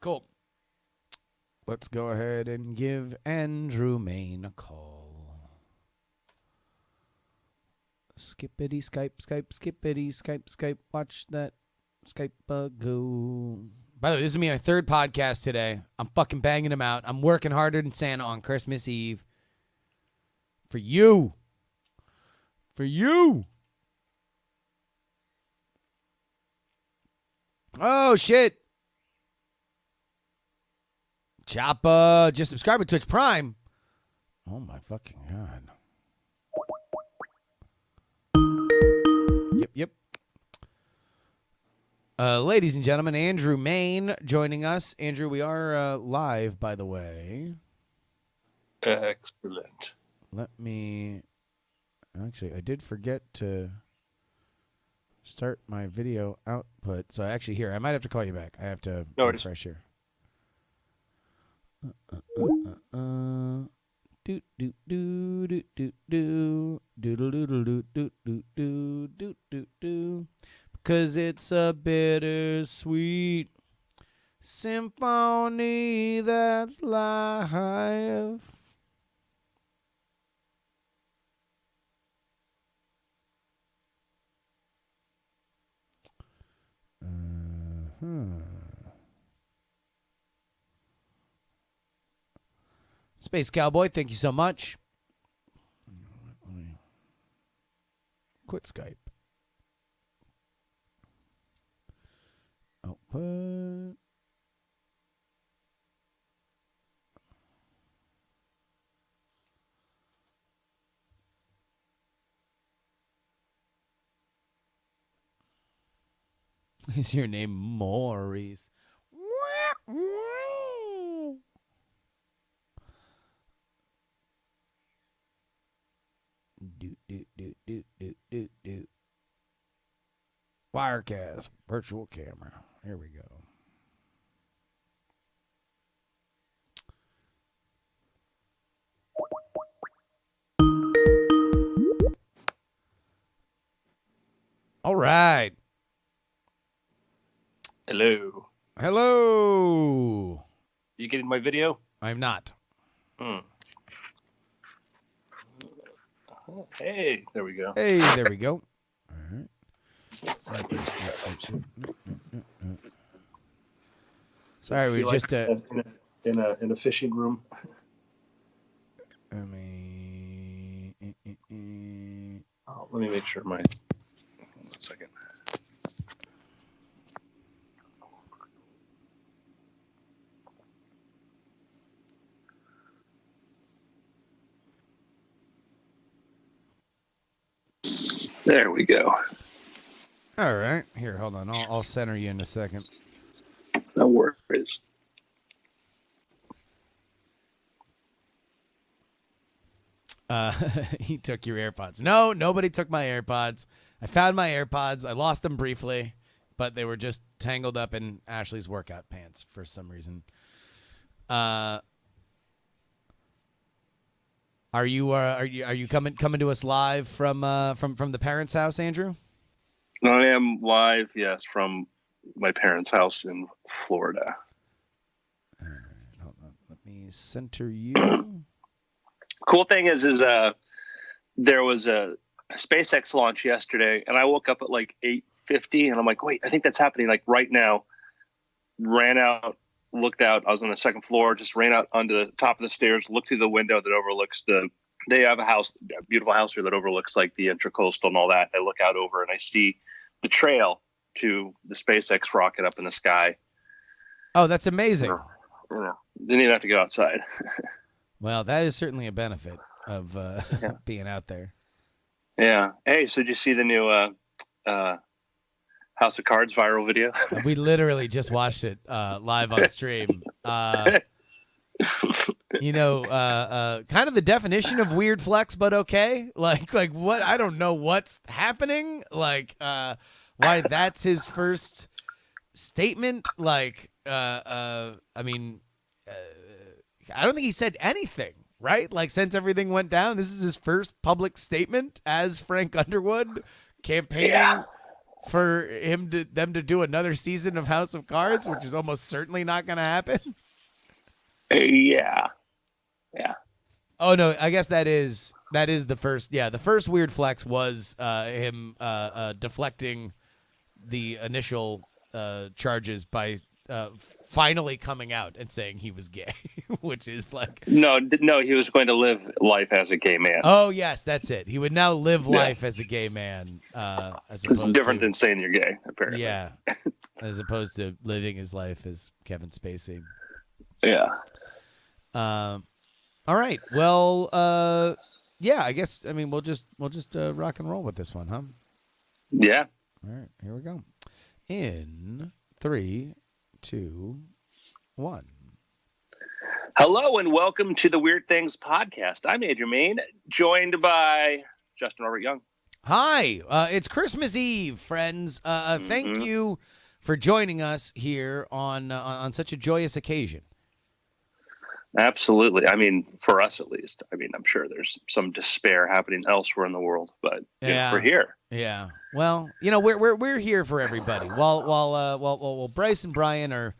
Cool. Let's go ahead and give Andrew Main a call. Skippity Skype, skippity Skype. Watch that Skype go. By the way, this is my third podcast today. I'm fucking banging them out. I'm working harder than Santa on Christmas Eve. For you. For you. Oh, shit. Choppa. Just subscribe to Twitch Prime. Oh, my fucking God. Yep. Ladies and gentlemen, Andrew Main joining us. Andrew, we are live, by the way. Excellent. Let me... Actually, I did forget to start my video output. So actually, here, I might have to call you back. I have to refresh here. Do do do do do do do do do do do do do do do, because it's a bittersweet symphony that's life. Space Cowboy, thank you so much. Let me quit Skype. Output. Is your name Maurice? Do. Wirecast virtual camera. Here we go. All right. Hello. Hello. You getting my video? I'm not. Hey, there we go. Hey, there we go. All right. Sorry, we just in a fishing room. Let me let me make sure my. 1 second. There we go. All right. Here, hold on. I'll center you in a second. No worries. He took your AirPods. No, nobody took my AirPods. I found my AirPods. I lost them briefly, but they were just tangled up in Ashley's workout pants for some reason. Are you coming to us live from the parents' house, Andrew? I am live, yes, from my parents' house in Florida. All right, hold on. Let me center you. Cool thing is there was a SpaceX launch yesterday, and I woke up at like 8:50, and I'm like, wait, I think that's happening like right now. Ran out, looked out. I was on the second floor, just ran out onto the top of the stairs, looked through the window that overlooks they have a beautiful house here that overlooks like the Intracoastal and all that. I look out over and I see the trail to the SpaceX rocket up in the sky. Oh, that's amazing. Didn't even have to go outside. Well, that is certainly a benefit of being out there. Yeah. Hey, so did you see the new House of Cards viral video? We literally just watched it live on stream. Kind of the definition of weird flex, but okay. Like what? I don't know what's happening. Why that's his first statement. I don't think he said anything, right? Like, since everything went down, this is his first public statement as Frank Underwood campaigning for them to do another season of House of Cards, which is almost certainly not going to happen. Yeah. Oh no, I guess that is the first. Yeah, the first weird flex was him deflecting the initial charges by finally coming out and saying he was gay, which is like No, he was going to live life as a gay man. oh yes, that's it. He would now live life as a gay man. As It's opposed different to, than saying you're gay, apparently. yeah, as opposed to living his life as Kevin Spacey. Yeah. All right. Well, yeah. I guess. I mean, we'll just rock and roll with this one, huh? Yeah. All right. Here we go. In 3, 2, 1. Hello and welcome to the Weird Things podcast. I'm Adrian Main, joined by Justin Robert Young. Hi. It's Christmas Eve, friends. Thank you for joining us here on such a joyous occasion. Absolutely. I mean, for us at least. I mean, I'm sure there's some despair happening elsewhere in the world, but we're here. Yeah. Well, we're here for everybody. While Bryce and Brian are,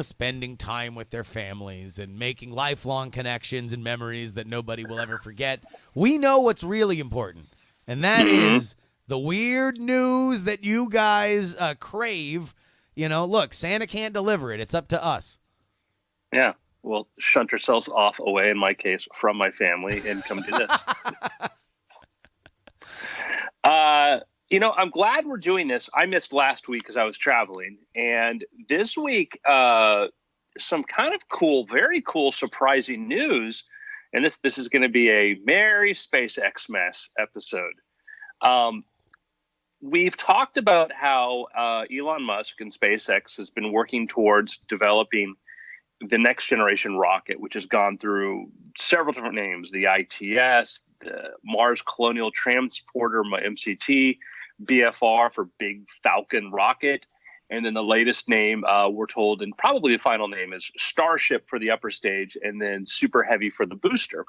spending time with their families and making lifelong connections and memories that nobody will ever forget, we know what's really important, and that is the weird news that you guys crave. Look, Santa can't deliver it. It's up to us. Yeah. We'll shunt ourselves off away, in my case, from my family and come to this. I'm glad we're doing this. I missed last week because I was traveling. And this week, some kind of cool, very cool, surprising news. And this is going to be a Merry SpaceX Mess episode. We've talked about how Elon Musk and SpaceX has been working towards developing the next generation rocket, which has gone through several different names: the ITS, the Mars Colonial Transporter, MCT, BFR for Big Falcon Rocket, and then the latest name, we're told, and probably the final name, is Starship for the upper stage, and then Super Heavy for the booster.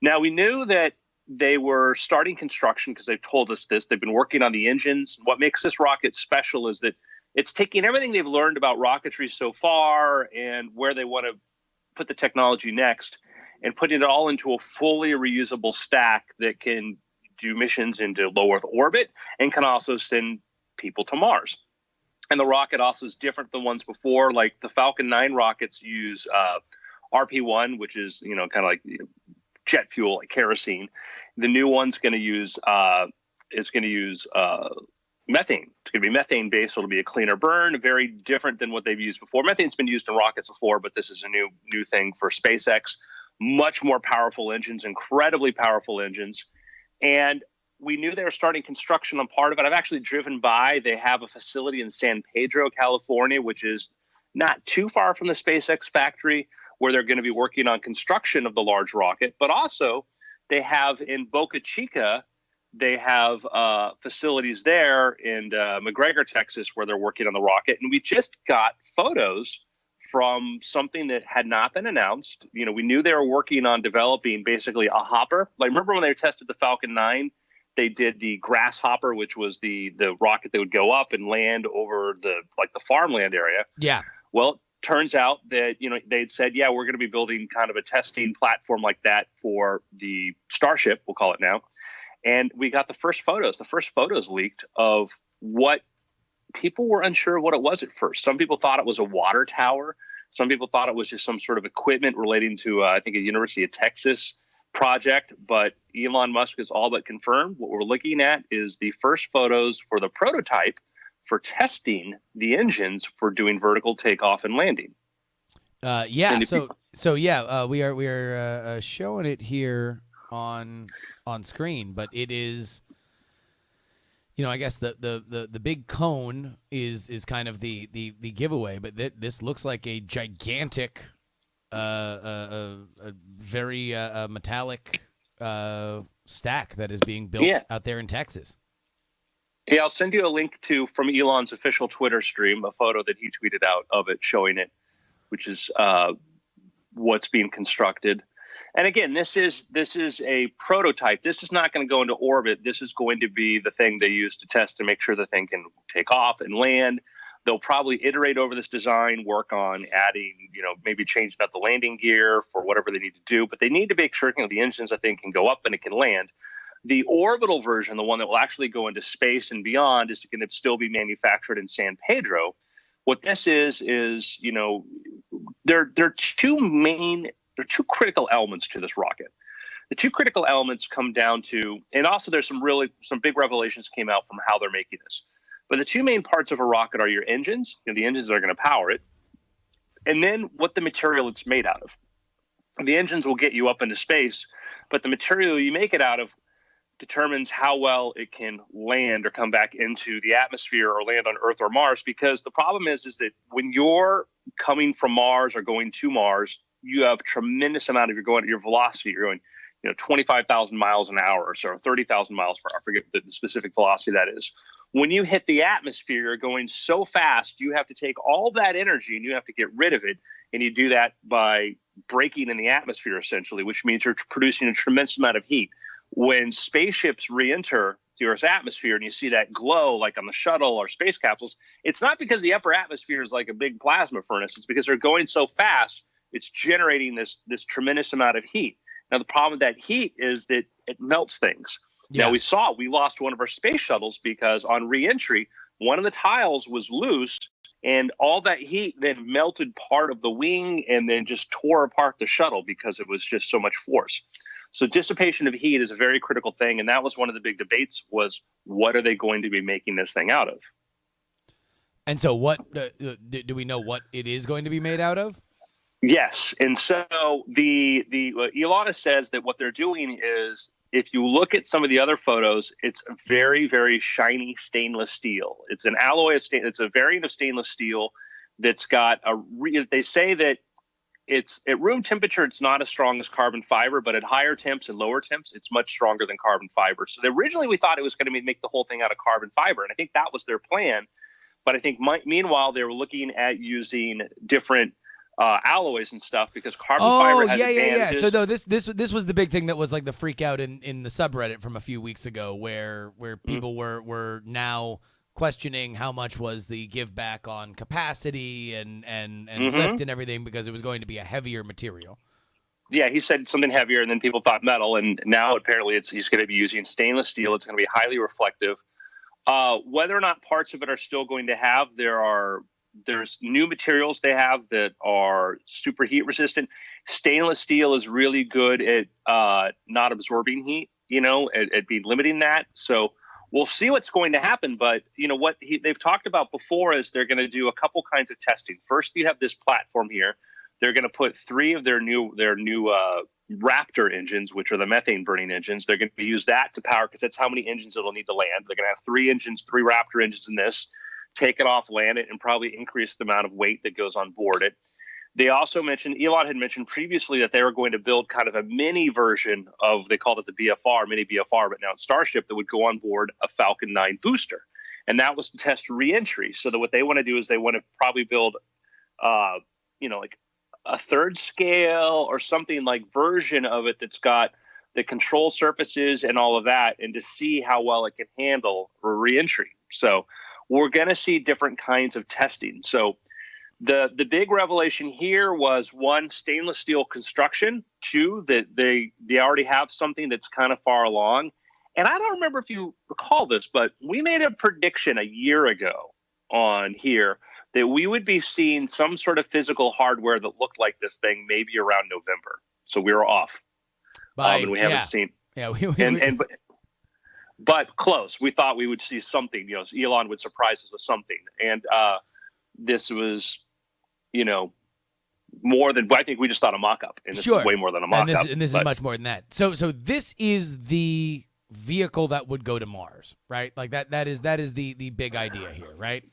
Now, we knew that they were starting construction because they've told us this. They've been working on the engines. What makes this rocket special is that it's taking everything they've learned about rocketry so far and where they want to put the technology next and putting it all into a fully reusable stack that can do missions into low Earth orbit and can also send people to Mars. And the rocket also is different than ones before. Like the Falcon 9 rockets use RP-1, which is, kind of like jet fuel, like kerosene. The new one's going to use methane. It's going to be methane based, so it'll be a cleaner burn, very different than what they've used before. Methane's been used in rockets before, but this is a new thing for SpaceX. Much more powerful engines, incredibly powerful engines. And we knew they were starting construction on part of it. I've actually driven by. They have a facility in San Pedro, California, which is not too far from the SpaceX factory, where they're going to be working on construction of the large rocket. But also, they have in Boca Chica, they have facilities there in McGregor, Texas, where they're working on the rocket. And we just got photos from something that had not been announced. We knew they were working on developing basically a hopper. Like, remember when they tested the Falcon 9? They did the Grasshopper, which was the rocket that would go up and land over the farmland area. Yeah. Well, turns out that, they'd said, yeah, we're going to be building kind of a testing platform like that for the Starship, we'll call it now. And we got the first photos leaked of what people were unsure of what it was at first. Some people thought it was a water tower. Some people thought it was just some sort of equipment relating to, I think, a University of Texas project. But Elon Musk has all but confirmed what we're looking at is the first photos for the prototype for testing the engines for doing vertical takeoff and landing. We are showing it here on screen, but it is, I guess the big cone is kind of the giveaway, but this looks like a gigantic, a very metallic stack that is being built out there in Texas. Yeah, I'll send you a link from Elon's official Twitter stream, a photo that he tweeted out of it showing it, which is what's being constructed. And again, this is a prototype. This is not going to go into orbit. This is going to be the thing they use to test to make sure the thing can take off and land. They'll probably iterate over this design, work on adding, maybe changing up the landing gear for whatever they need to do. But they need to make sure the engines, I think, can go up and it can land. The orbital version, the one that will actually go into space and beyond, is going to still be manufactured in San Pedro. What this is there are two critical elements to this rocket. The two critical elements come down to, and also there's some big revelations came out from how they're making this. But the two main parts of a rocket are your engines, the engines that are going to power it, and then what the material it's made out of. The engines will get you up into space, but the material you make it out of determines how well it can land or come back into the atmosphere or land on Earth or Mars. Because the problem is that when you're coming from Mars or going to Mars, you have tremendous amount of your velocity. You're going 25,000 miles an hour or so, 30,000 miles per hour. I forget the specific velocity that is. When you hit the atmosphere, you're going so fast, you have to take all that energy and you have to get rid of it. And you do that by braking in the atmosphere, essentially, which means you're producing a tremendous amount of heat. When spaceships re-enter the Earth's atmosphere and you see that glow like on the shuttle or space capsules, it's not because the upper atmosphere is like a big plasma furnace. It's because they're going so fast, it's generating this tremendous amount of heat. Now, the problem with that heat is that it melts things. Yeah. Now, we lost one of our space shuttles because on re-entry, one of the tiles was loose and all that heat then melted part of the wing and then just tore apart the shuttle because it was just so much force. So dissipation of heat is a very critical thing. And that was one of the big debates was, what are they going to be making this thing out of? And so what do we know what it is going to be made out of? Yes. And so Elon says that what they're doing is, if you look at some of the other photos, it's very, very shiny stainless steel. It's an alloy of it's a variant of stainless steel that's got they say that it's at room temperature, it's not as strong as carbon fiber, but at higher temps and lower temps, it's much stronger than carbon fiber. So originally we thought it was going to make the whole thing out of carbon fiber. And I think that was their plan. But I think meanwhile, they were looking at using different alloys and stuff because carbon fiber has advantages. So no, this was the big thing that was like the freak out in the subreddit from a few weeks ago, where people were now questioning how much was the give back on capacity and lift and everything, because it was going to be a heavier material. Yeah, he said something heavier, and then people thought metal, and now apparently he's going to be using stainless steel. It's going to be highly reflective. Whether or not parts of it are still going to have, there's new materials they have that are super heat resistant. Stainless steel is really good at not absorbing heat, at being limiting that. So we'll see what's going to happen. But what they've talked about before is they're going to do a couple kinds of testing. First, you have this platform here. They're going to put 3 of their new Raptor engines, which are the methane burning engines. They're going to use that to power, because that's how many engines it'll need to land. They're going to have 3 Raptor engines in this. Take it off, land it, and probably increase the amount of weight that goes on board it. They also Elon had mentioned previously that they were going to build kind of a mini version of, they called it the BFR, mini BFR, but now it's Starship, that would go on board a Falcon 9 booster. And that was to test re-entry. So that what they want to do is they want to probably build, like a third scale or something like version of it that's got the control surfaces and all of that, and to see how well it can handle re-entry. So we're going to see different kinds of testing. So the big revelation here was, 1, stainless steel construction. 2, that they already have something that's kind of far along. And I don't remember if you recall this, but we made a prediction a year ago on here that we would be seeing some sort of physical hardware that looked like this thing maybe around November. So we were off. And we haven't seen. Yeah, but close. We thought we would see something. Elon would surprise us with something, and this was, more than. I think we just thought a mock-up, and this is way more than a mock-up. And this is much more than that. So this is the vehicle that would go to Mars, right? Like that is the big idea here, right?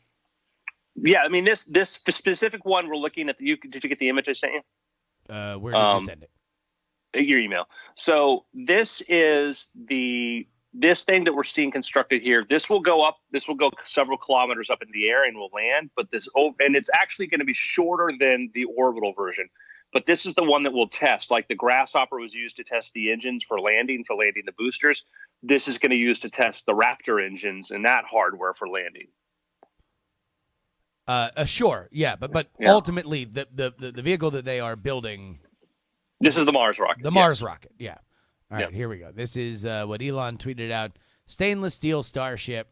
Yeah, I mean this specific one we're looking at. Did you get the image I sent you? Where did you send it? Your email. So this is this thing that we're seeing constructed here. This will go up. This will go several kilometers up in the air and will land. But and it's actually going to be shorter than the orbital version. But this is the one that will test. Like the Grasshopper was used to test the engines for landing the boosters. This is going to use to test the Raptor engines and that hardware for landing. Sure, yeah, but Yeah. ultimately the vehicle that they are building. This is the Mars rocket. The Mars rocket, yeah. All right, Yeah. here we go. This is what Elon tweeted out: stainless steel Starship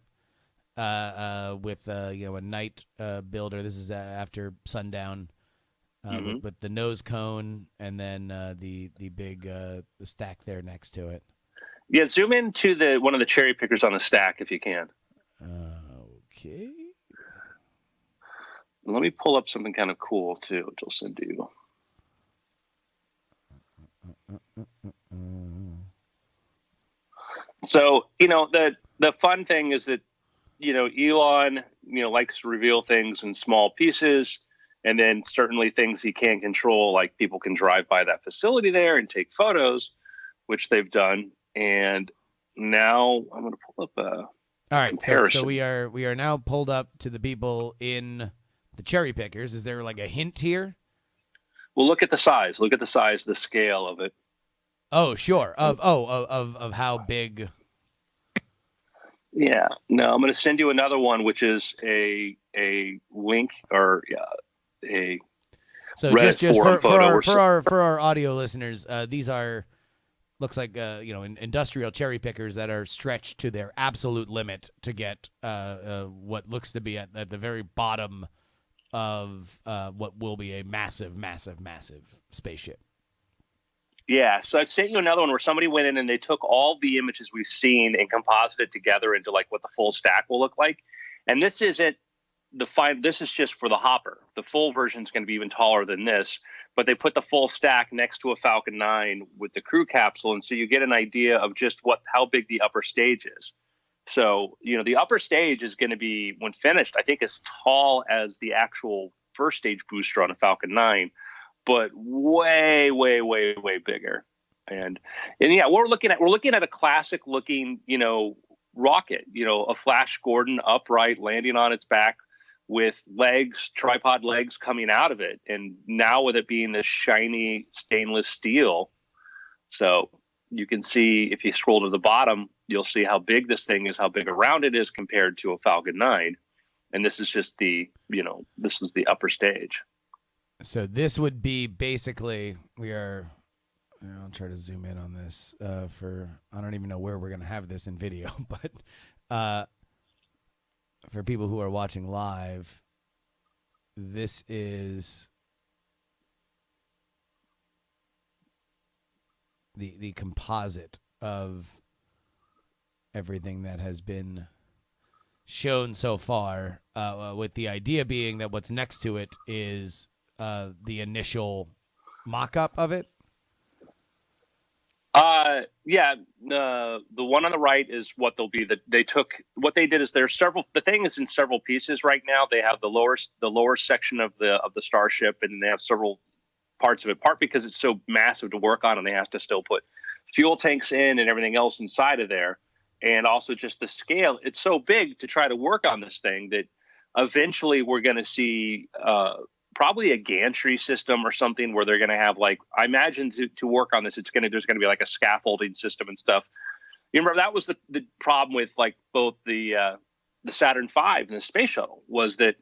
with a night builder. This is after sundown. With the nose cone and then the big the stack there next to it. Yeah, zoom into one of the cherry pickers on the stack if you can. Okay. Let me pull up something kind of cool too, which I'll send to you. So, the fun thing is that, Elon, likes to reveal things in small pieces, and then certainly things he can't control, like people can drive by that facility there and take photos, which they've done. And now I'm going to pull up a all right, comparison. So we are now pulled up to the people in the cherry pickers. Is there like a hint here? Well, look at the size. Look at the size, the scale of it. Oh, sure. Of how big? Yeah. No, I'm going to send you another one, which is a link or a. So just for our audio listeners, these are looks like industrial cherry pickers that are stretched to their absolute limit to get what looks to be at the very bottom of what will be a massive, massive, massive spaceship. Yeah, so I've sent you another one where somebody went in and they took all the images we've seen and composited together into like what the full stack will look like. And this isn't this is just for the hopper. The full version is going to be even taller than this, but they put the full stack next to a Falcon 9 with the crew capsule, and so you get an idea of just how big the upper stage is. So, the upper stage is going to be, when finished, I think as tall as the actual first stage booster on a Falcon 9, but way, way, way, way bigger. And yeah, we're looking at a classic looking, rocket, a Flash Gordon upright landing on its back with tripod legs coming out of it. And now with it being this shiny stainless steel. So you can see, if you scroll to the bottom, you'll see how big this thing is, how big around it is compared to a Falcon 9. And this is just this is the upper stage. So this would be basically, I'll try to zoom in on this I don't even know where we're going to have this in video, but for people who are watching live, this is the composite of everything that has been shown so far, with the idea being that what's next to it is the initial mock-up of it. The one on the right is what they'll be. What they did is the thing is in several pieces right now. They have the lower section of the Starship, and they have several parts of it, part because it's so massive to work on and they have to still put fuel tanks in and everything else inside of there. And also just the scale, it's so big to try to work on this thing that eventually we're going to see probably a gantry system or something where they're going to have, like, I imagine to work on this, there's going to be like a scaffolding system and stuff. You remember that was the problem with like both the Saturn V and the space shuttle, was that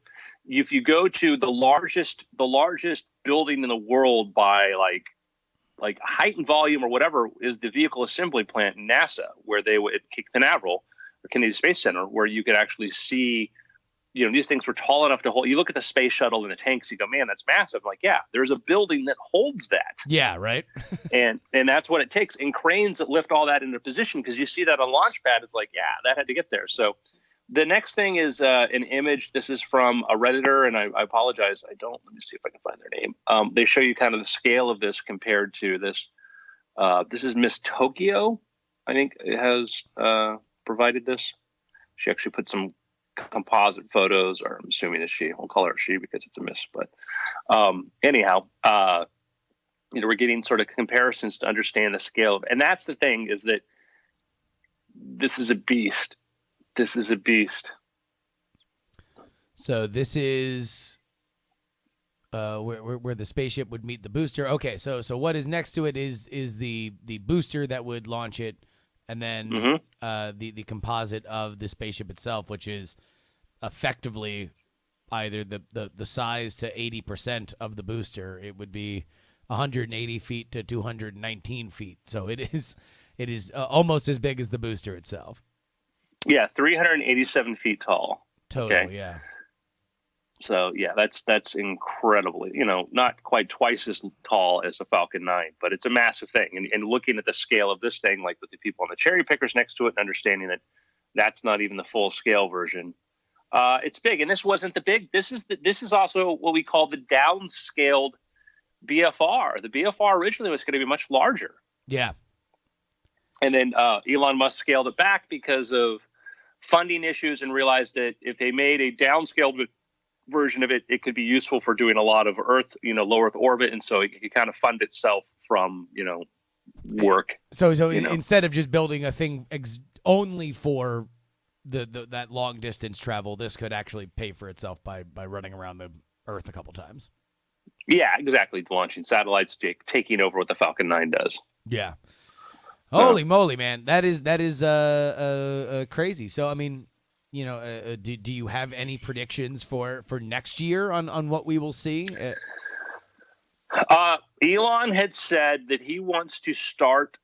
if you go to the largest building in the world by like height and volume or whatever, is the vehicle assembly plant in NASA, where they would at Canaveral or Kennedy Space Center, where you could actually see, these things were tall enough to hold. You look at the space shuttle and the tanks, you go, man, that's massive. I'm like, yeah, there's a building that holds that. Yeah, right. and that's what it takes. And cranes that lift all that into position, because you see that on Launchpad. It's like, yeah, that had to get there. So the next thing is an image. This is from a Redditor, and I apologize. Let me see if I can find their name. They show you kind of the scale of this compared to this. This is Miss Tokyo, I think, has provided this. She actually put some composite photos, or I'm assuming it's she. We'll call her she because it's a miss. But anyhow, we're getting sort of comparisons to understand the scale. And that's the thing, is that this is a beast. This is a beast. So this is where the spaceship would meet the booster. Okay, so what is next to it is the booster that would launch it, and then the composite of the spaceship itself, which is effectively either the size to 80% of the booster. It would be 180 feet to 219 feet. So it is almost as big as the booster itself. Yeah, 387 feet tall. Total, okay? Yeah. So yeah, that's incredibly, not quite twice as tall as the Falcon 9, but it's a massive thing. And looking at the scale of this thing, like with the people on the cherry pickers next to it, and understanding that that's not even the full scale version, it's big. And this wasn't the big. This is also what we call the downscaled BFR. The BFR originally was going to be much larger. Yeah. And then Elon Musk scaled it back because of funding issues, and realized that if they made a downscaled version of it, it could be useful for doing a lot of Earth, low Earth orbit, and so it could kind of fund itself from, work. So instead of just building a thing only for that long distance travel, this could actually pay for itself by running around the Earth a couple times. Yeah, exactly. Launching satellites, taking over what the Falcon 9 does. Yeah. Holy moly, man! That is crazy. So I mean, do you have any predictions for next year on what we will see? Elon had said that he wants to start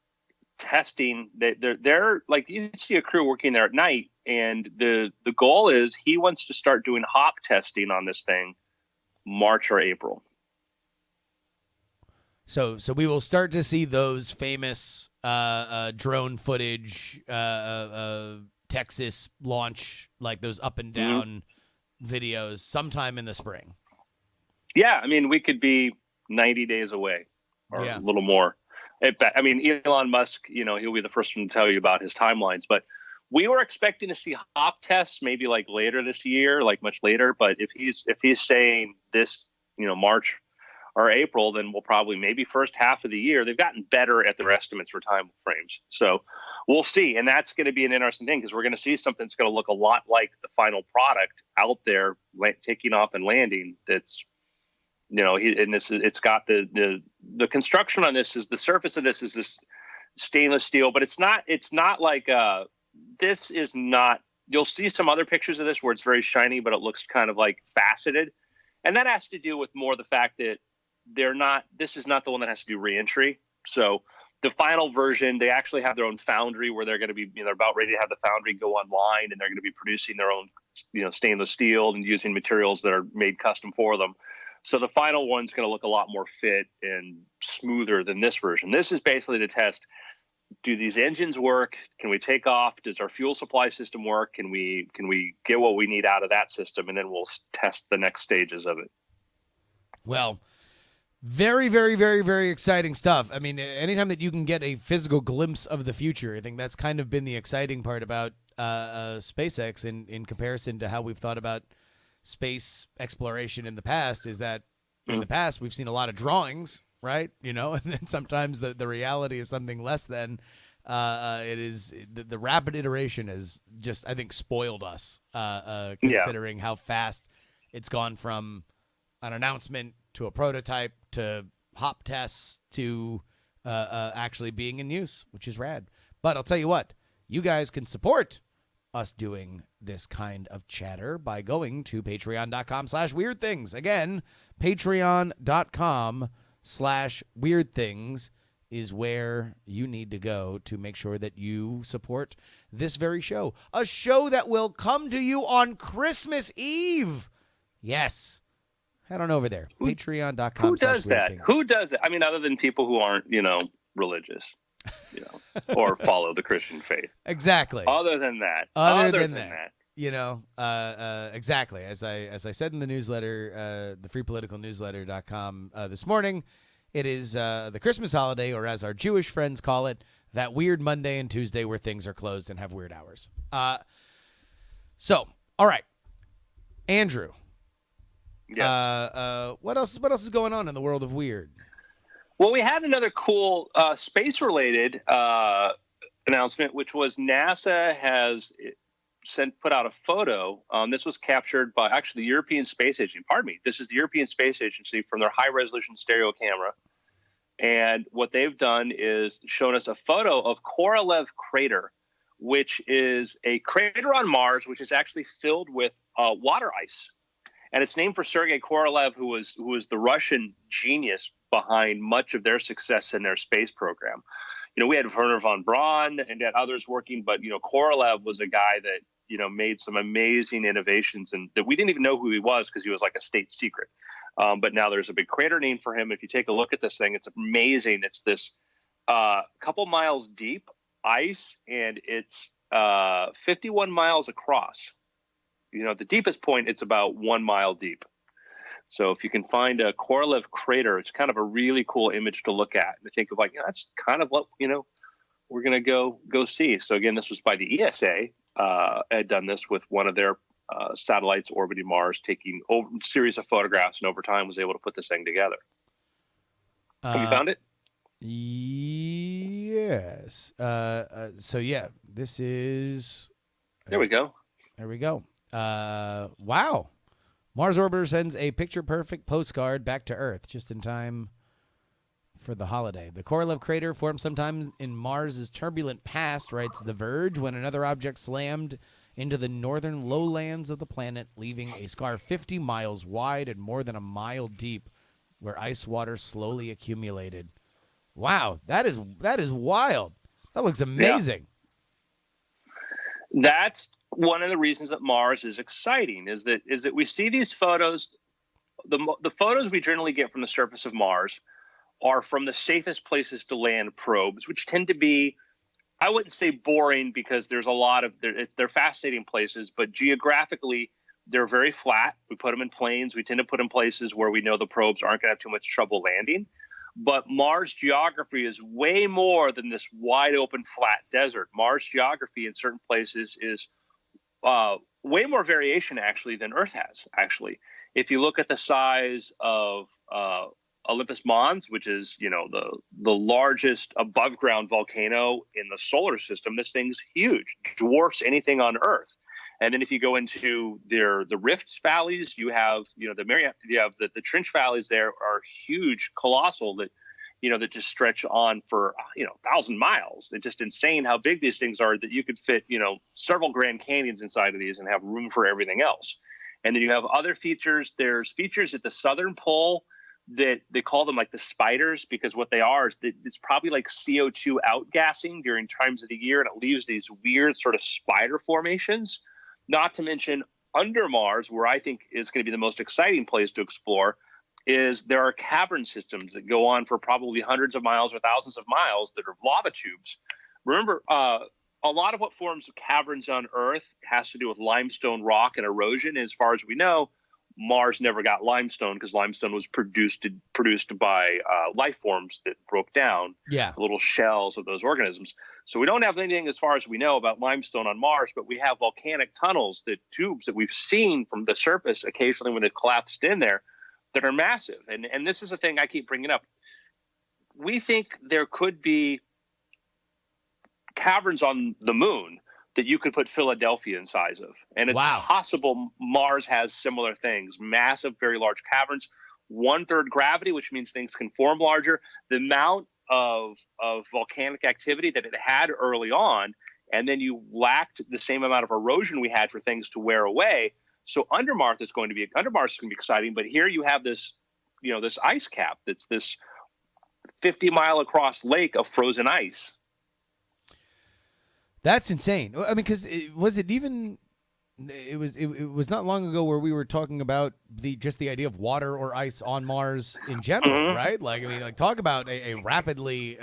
testing. They're like, you see a crew working there at night, and the goal is he wants to start doing hop testing on this thing March or April. So we will start to see those famous drone footage, Texas launch, like those up and down videos sometime in the spring. Yeah, I mean, we could be 90 days away or a little more. I mean, Elon Musk, he'll be the first one to tell you about his timelines, but we were expecting to see hop tests maybe like later this year, like much later. But if he's saying this, March or April, then we'll probably maybe first half of the year. They've gotten better at their estimates for time frames. So we'll see. And that's going to be an interesting thing, because we're going to see something that's going to look a lot like the final product out there, taking off and landing. That's, it's got the construction on this, is the surface of this is this stainless steel, but it's not like this is not, you'll see some other pictures of this where it's very shiny, but it looks kind of like faceted. And that has to do with more the fact that this is not the one that has to do reentry. So the final version, they actually have their own foundry where they're going to be, they're about ready to have the foundry go online, and they're going to be producing their own, stainless steel and using materials that are made custom for them. So the final one's going to look a lot more fit and smoother than this version. This is basically to test, do these engines work? Can we take off? Does our fuel supply system work? Can we get what we need out of that system? And then we'll test the next stages of it. Well, very, very, very, very exciting stuff. I mean, anytime that you can get a physical glimpse of the future, I think that's kind of been the exciting part about SpaceX in comparison to how we've thought about space exploration in the past, is that in the past we've seen a lot of drawings, right? And then sometimes the reality is something less than. It is the rapid iteration has just, I think, spoiled us, considering how fast it's gone from an announcement to a prototype to hop tests to actually being in use, which is rad. But I'll tell you what, you guys can support us doing this kind of chatter by going to patreon.com/weirdthings. Again, patreon.com/weirdthings is where you need to go to make sure that you support this very show. A show that will come to you on Christmas Eve. Yes. Head on over there. Patreon.com. Who does that? Who does it? I mean, other than people who aren't, religious, or follow the Christian faith. Exactly. Other than that. Exactly. As I said in the newsletter, the freepoliticalnewsletter.com this morning, it is the Christmas holiday, or as our Jewish friends call it, that weird Monday and Tuesday where things are closed and have weird hours. So, all right. Andrew. Yes. What else is going on in the world of weird? Well, we had another cool space-related announcement, which was NASA has put out a photo. This was captured by actually the European Space Agency. Pardon me. This is the European Space Agency from their high resolution stereo camera. And what they've done is shown us a photo of Korolev crater, which is a crater on Mars, which is actually filled with water ice. And it's named for Sergei Korolev, who was the Russian genius behind much of their success in their space program. We had Wernher von Braun and had others working, but Korolev was a guy that made some amazing innovations, and that we didn't even know who he was because he was like a state secret. But now there's a big crater named for him. If you take a look at this thing, it's amazing. It's this couple miles deep ice, and it's 51 miles across. The deepest point, it's about 1 mile deep. So if you can find a Korolev crater, it's kind of a really cool image to look at and to think of that's kind of what, we're going to go see. So again, this was by the ESA, had done this with one of their satellites orbiting Mars, taking a series of photographs, and over time was able to put this thing together. Have you found it? Yes. So yeah, this is. There we go. There we go. Wow. Mars Orbiter sends a picture-perfect postcard back to Earth just in time for the holiday. The Korolev crater formed sometime in Mars's turbulent past, writes The Verge, when another object slammed into the northern lowlands of the planet, leaving a scar 50 miles wide and more than a mile deep, where ice water slowly accumulated. Wow, that is wild. That looks amazing. Yeah. That's one of the reasons that Mars is exciting, is that we see these photos. The photos we generally get from the surface of Mars are from the safest places to land probes, which tend to be, I wouldn't say boring, because there's a lot of they're fascinating places, but geographically they're very flat. We put them in plains. We tend to put them in places where we know the probes aren't going to have too much trouble landing. But Mars geography is way more than this wide open flat desert. Mars geography in certain places is way more variation actually than Earth has. Actually, if you look at the size of Olympus Mons, which is the largest above ground volcano in the solar system, this thing's huge, dwarfs anything on Earth. And then if you go into the Rift valleys, you have the Trench valleys. There are huge, colossal, that that just stretch on for 1,000 miles. It's just insane how big these things are, that you could fit several Grand Canyons inside of these and have room for everything else. And then you have other features. There's features at the southern pole that they call them like the spiders, because what they are is that it's probably like CO2 outgassing during times of the year, and it leaves these weird sort of spider formations. Not to mention under Mars, where I think is going to be the most exciting place to explore, is there are cavern systems that go on for probably hundreds of miles or thousands of miles that are lava tubes. Remember, a lot of what forms caverns on Earth has to do with limestone rock and erosion. And as far as we know, Mars never got limestone, because limestone was produced by life forms that broke down, the little shells of those organisms. So we don't have anything, as far as we know, about limestone on Mars, but we have volcanic tunnels, tubes that we've seen from the surface occasionally when it collapsed in there, that are massive. And this is a thing I keep bringing up. We think there could be caverns on the moon that you could put Philadelphia in size of. And it's possible Mars has similar things, massive, very large caverns, 1/3 gravity, which means things can form larger. The amount of volcanic activity that it had early on, and then you lacked the same amount of erosion we had for things to wear away. So under Mars is going to be exciting. But here you have this, this ice cap that's this 50-mile across lake of frozen ice. That's insane. I mean, because it was not long ago where we were talking about the idea of water or ice on Mars in general, right? Like, I mean, like, talk about a rapidly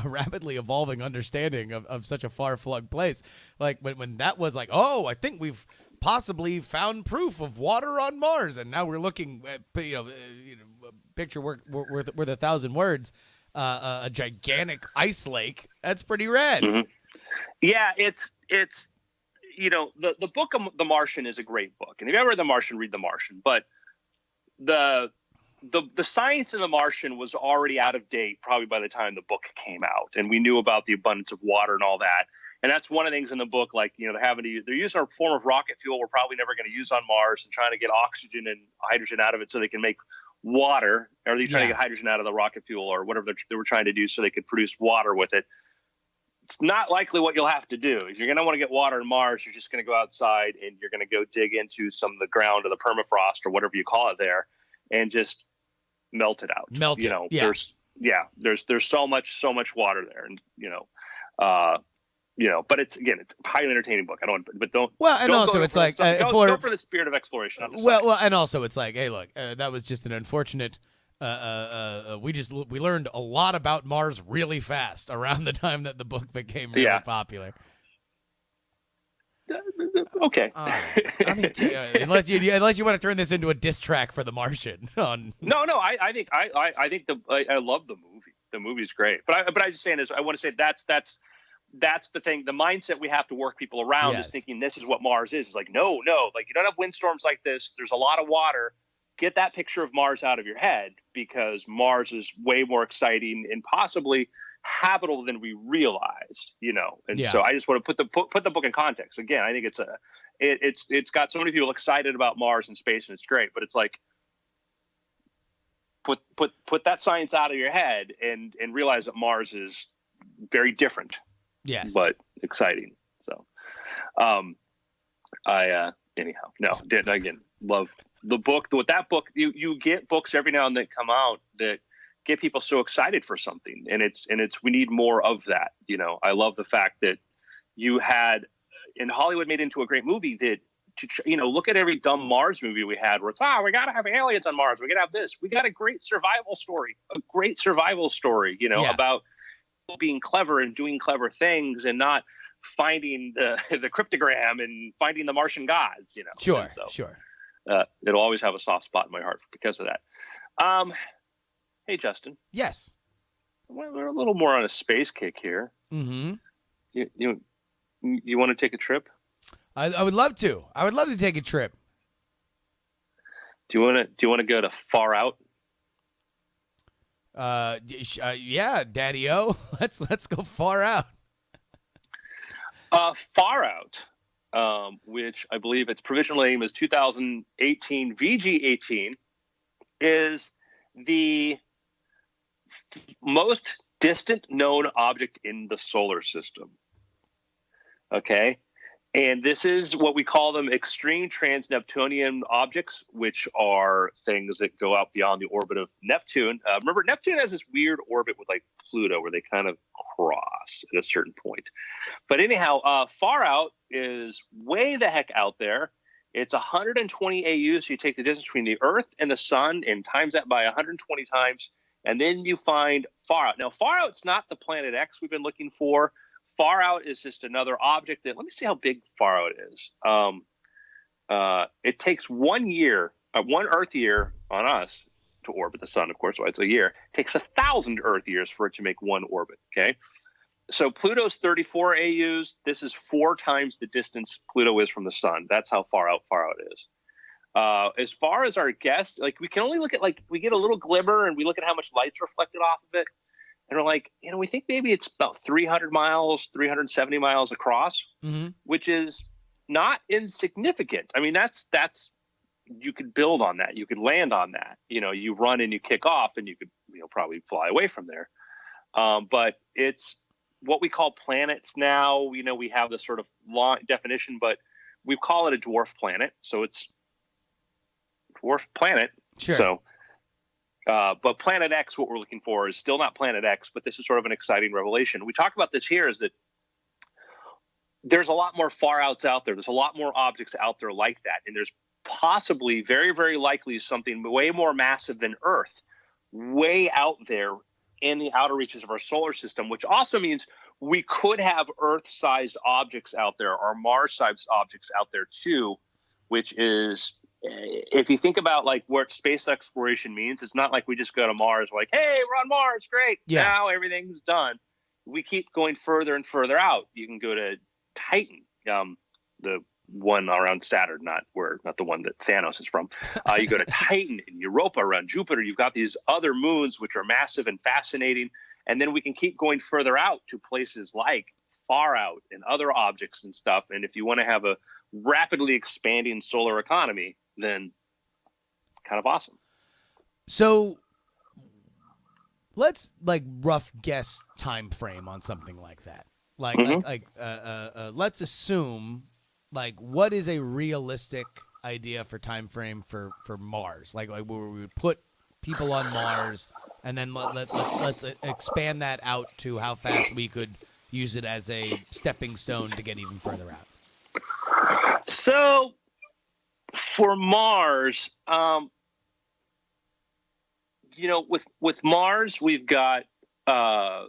rapidly evolving understanding of such a far-flung place. Like when that was like, oh, I think we've possibly found proof of water on Mars, and now we're looking at a picture worth 1,000 words. A gigantic ice lake. That's pretty rad. Mm-hmm. Yeah, it's the book of The Martian is a great book, and if you ever read The Martian, read The Martian. But the science in The Martian was already out of date probably by the time the book came out, and we knew about the abundance of water and all that. And that's one of the things in the book, like, they're using a form of rocket fuel we're probably never going to use on Mars and trying to get oxygen and hydrogen out of it so they can make water, or they're trying to get hydrogen out of the rocket fuel or whatever they were trying to do so they could produce water with it. It's not likely what you'll have to do. If you're going to want to get water on Mars, you're just going to go outside and you're going to go dig into some of the ground or the permafrost or whatever you call it there and just melt it out. There's so much water there, and but it's a highly entertaining book. Don't go for the spirit of exploration. And also it's like, hey, look, that was just an unfortunate. We learned a lot about Mars really fast around the time that the book became really popular. Okay. I mean, unless you want to turn this into a diss track for The Martian. No. I think I love the movie. The movie's great. But I just saying is I want to say that's the thing. The mindset we have to work people around is thinking this is what Mars is. It's like no. Like, you don't have windstorms like this. There's a lot of water. Get that picture of Mars out of your head, because Mars is way more exciting and possibly habitable than we realized, And so I just want to put the book in context. Again, I think it's got so many people excited about Mars and space, and it's great. But it's like put that science out of your head and realize that Mars is very different. Yes, but exciting. So, again, love the book. With that book, you get books every now and then come out that get people so excited for something, and it's we need more of that. I love the fact that you had, and Hollywood made into a great movie that look at every dumb Mars movie we had where it's we got to have aliens on Mars, we got to have this, we got a great survival story about being clever and doing clever things and not finding the cryptogram and finding the Martian gods, Sure. It'll always have a soft spot in my heart because of that. Hey, Justin. Yes. We're a little more on a space kick here. Mm-hmm. You want to take a trip? I would love to. I would love to take a trip. Do you want to go to Far Out? Yeah, Daddy-O. Let's go Far Out. Far Out, which I believe its provisional name is 2018 VG18, is the most distant known object in the solar system. Okay. And this is what we call them extreme trans-Neptunian objects, which are things that go out beyond the orbit of Neptune. Remember, Neptune has this weird orbit with like Pluto where they kind of cross at a certain point. But anyhow, Far Out is way the heck out there. It's 120 AU, so you take the distance between the Earth and the Sun and times that by 120 times, and then you find Far Out. Now, Far Out's not the Planet X we've been looking for. Far Out is just another object that, let me see how big Far Out is. It takes 1 year, 1 Earth year on us to orbit the Sun, of course, so it's a year. It takes 1,000 Earth years for it to make one orbit, okay? So Pluto's 34 AUs. This is 4 times the distance Pluto is from the Sun. That's how far out is. As far as our guess, like, we can only look at, like, we get a little glimmer and we look at how much light's reflected off of it. And we're like, we think maybe it's about 300 miles, 370 miles across, which is not insignificant. I mean, that's you could build on that. You could land on that. You run and you kick off and you could, probably fly away from there. But it's what we call planets now. We have this sort of long definition, but we call it a dwarf planet. So it's a dwarf planet. Sure. So, but Planet X, what we're looking for, is still not Planet X, but this is sort of an exciting revelation. We talk about this here is that there's a lot more Far Outs out there. There's a lot more objects out there like that. And there's possibly, very, very likely, something way more massive than Earth way out there in the outer reaches of our solar system, which also means we could have Earth-sized objects out there or Mars-sized objects out there too, which is, if you think about like what space exploration means, it's not like we just go to Mars, we're like, hey, we're on Mars, great. Yeah. Now everything's done. We keep going further and further out. You can go to Titan, the one around Saturn, not the one that Thanos is from. You go to Titan and Europa around Jupiter. You've got these other moons which are massive and fascinating, and then we can keep going further out to places like far out and other objects and stuff. And if you want to have a rapidly expanding solar economy, then kind of awesome. So let's like rough guess time frame on something like that. Let's assume like what is a realistic idea for time frame for Mars? Like where we would put people on Mars, and then let's expand that out to how fast we could use it as a stepping stone to get even further out. So for Mars, with Mars, we've got a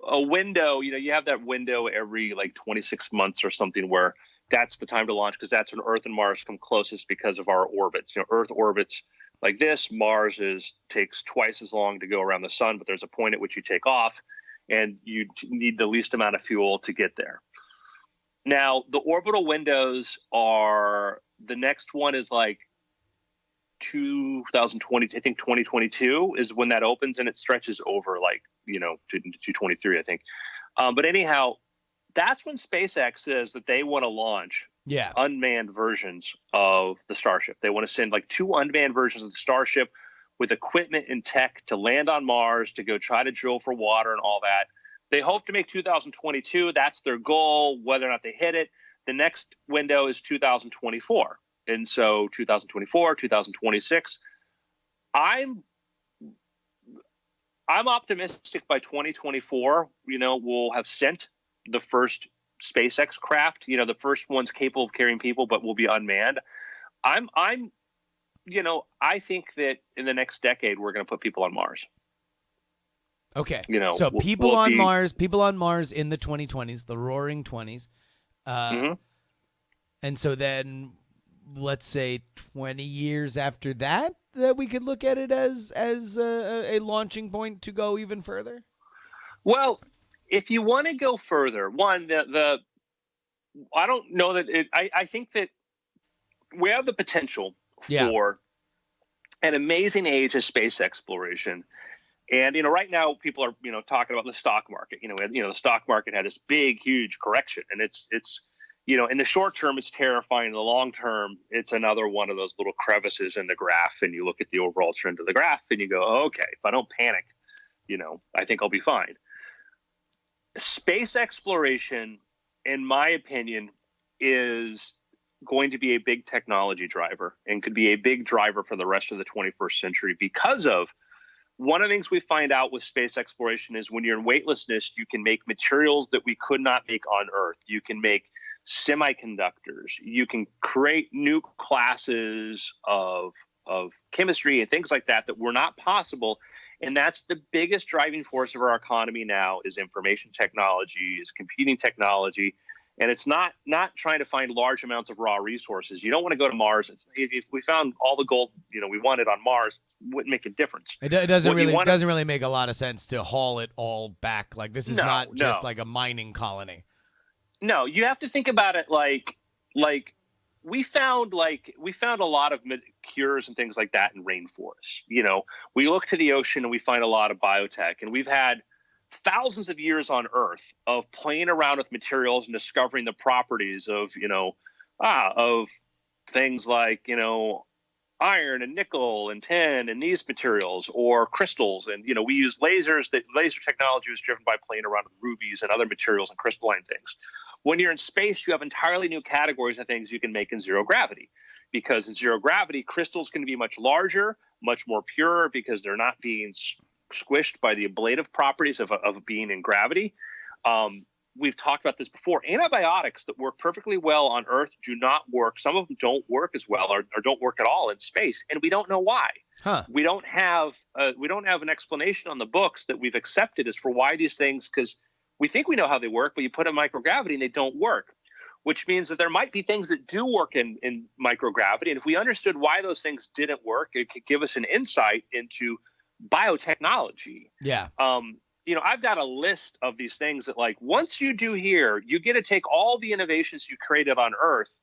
window. You have that window every like 26 months or something where that's the time to launch, because that's when Earth and Mars come closest because of our orbits. Earth orbits like this. Mars takes twice as long to go around the sun, but there's a point at which you take off, and you need the least amount of fuel to get there. Now, the orbital windows are, the next one is like 2020, I think 2022 is when that opens, and it stretches over like, to 2023, I think. But anyhow, that's when SpaceX says that they want to launch unmanned versions of the Starship. They want to send like 2 unmanned versions of the Starship with equipment and tech to land on Mars, to go try to drill for water and all that. They hope to make 2022. That's their goal. Whether or not they hit it, the next window is 2024. And so 2024, 2026, I'm optimistic by 2024, we'll have sent the first SpaceX craft, the first ones capable of carrying people, but will be unmanned. I think that in the next decade, we're going to put people on Mars. Okay. So people on Mars in the 2020s, the roaring 20s. And so then let's say 20 years after that we could look at it as a launching point to go even further? Well, if you want to go further, one, I don't know that I think that we have the potential for an amazing age of space exploration. And, right now people are, talking about the stock market. The stock market had this big, huge correction, and it's in the short term, it's terrifying. In the long term, it's another one of those little crevices in the graph. And you look at the overall trend of the graph and you go, oh, okay, if I don't panic, I think I'll be fine. Space exploration, in my opinion, is going to be a big technology driver and could be a big driver for the rest of the 21st century, because of one of the things we find out with space exploration is when you're in weightlessness, you can make materials that we could not make on Earth. You can make semiconductors. You can create new classes of chemistry and things like that were not possible. And that's the biggest driving force of our economy now, is information technology, is computing technology. And it's not trying to find large amounts of raw resources. You don't want to go to Mars. If we found all the gold we wanted on Mars, it wouldn't make a difference. It doesn't really make a lot of sense to haul it all back. Like, this is not just like a mining colony. No, you have to think about it like we found a lot of cures and things like that in rainforests. We look to the ocean and we find a lot of biotech, and we've had thousands of years on Earth of playing around with materials and discovering the properties of things like iron and nickel and tin and these materials, or crystals. And we use lasers. That laser technology was driven by playing around with rubies and other materials and crystalline things. When you're in space, you have entirely new categories of things you can make in zero gravity, because in zero gravity, crystals can be much larger, much more pure, because they're not being squished by the ablative properties of being in gravity. We've talked about this before. Antibiotics that work perfectly well on Earth do not work. Some of them don't work as well, or don't work at all in space, and we don't know why. We don't have an explanation on the books that we've accepted as for why these things, because we think we know how they work, but you put in microgravity and they don't work, which means that there might be things that do work in microgravity. And if we understood why those things didn't work, it could give us an insight into biotechnology. Yeah. I've got a list of these things that, like, once you do here, you get to take all the innovations you created on Earth,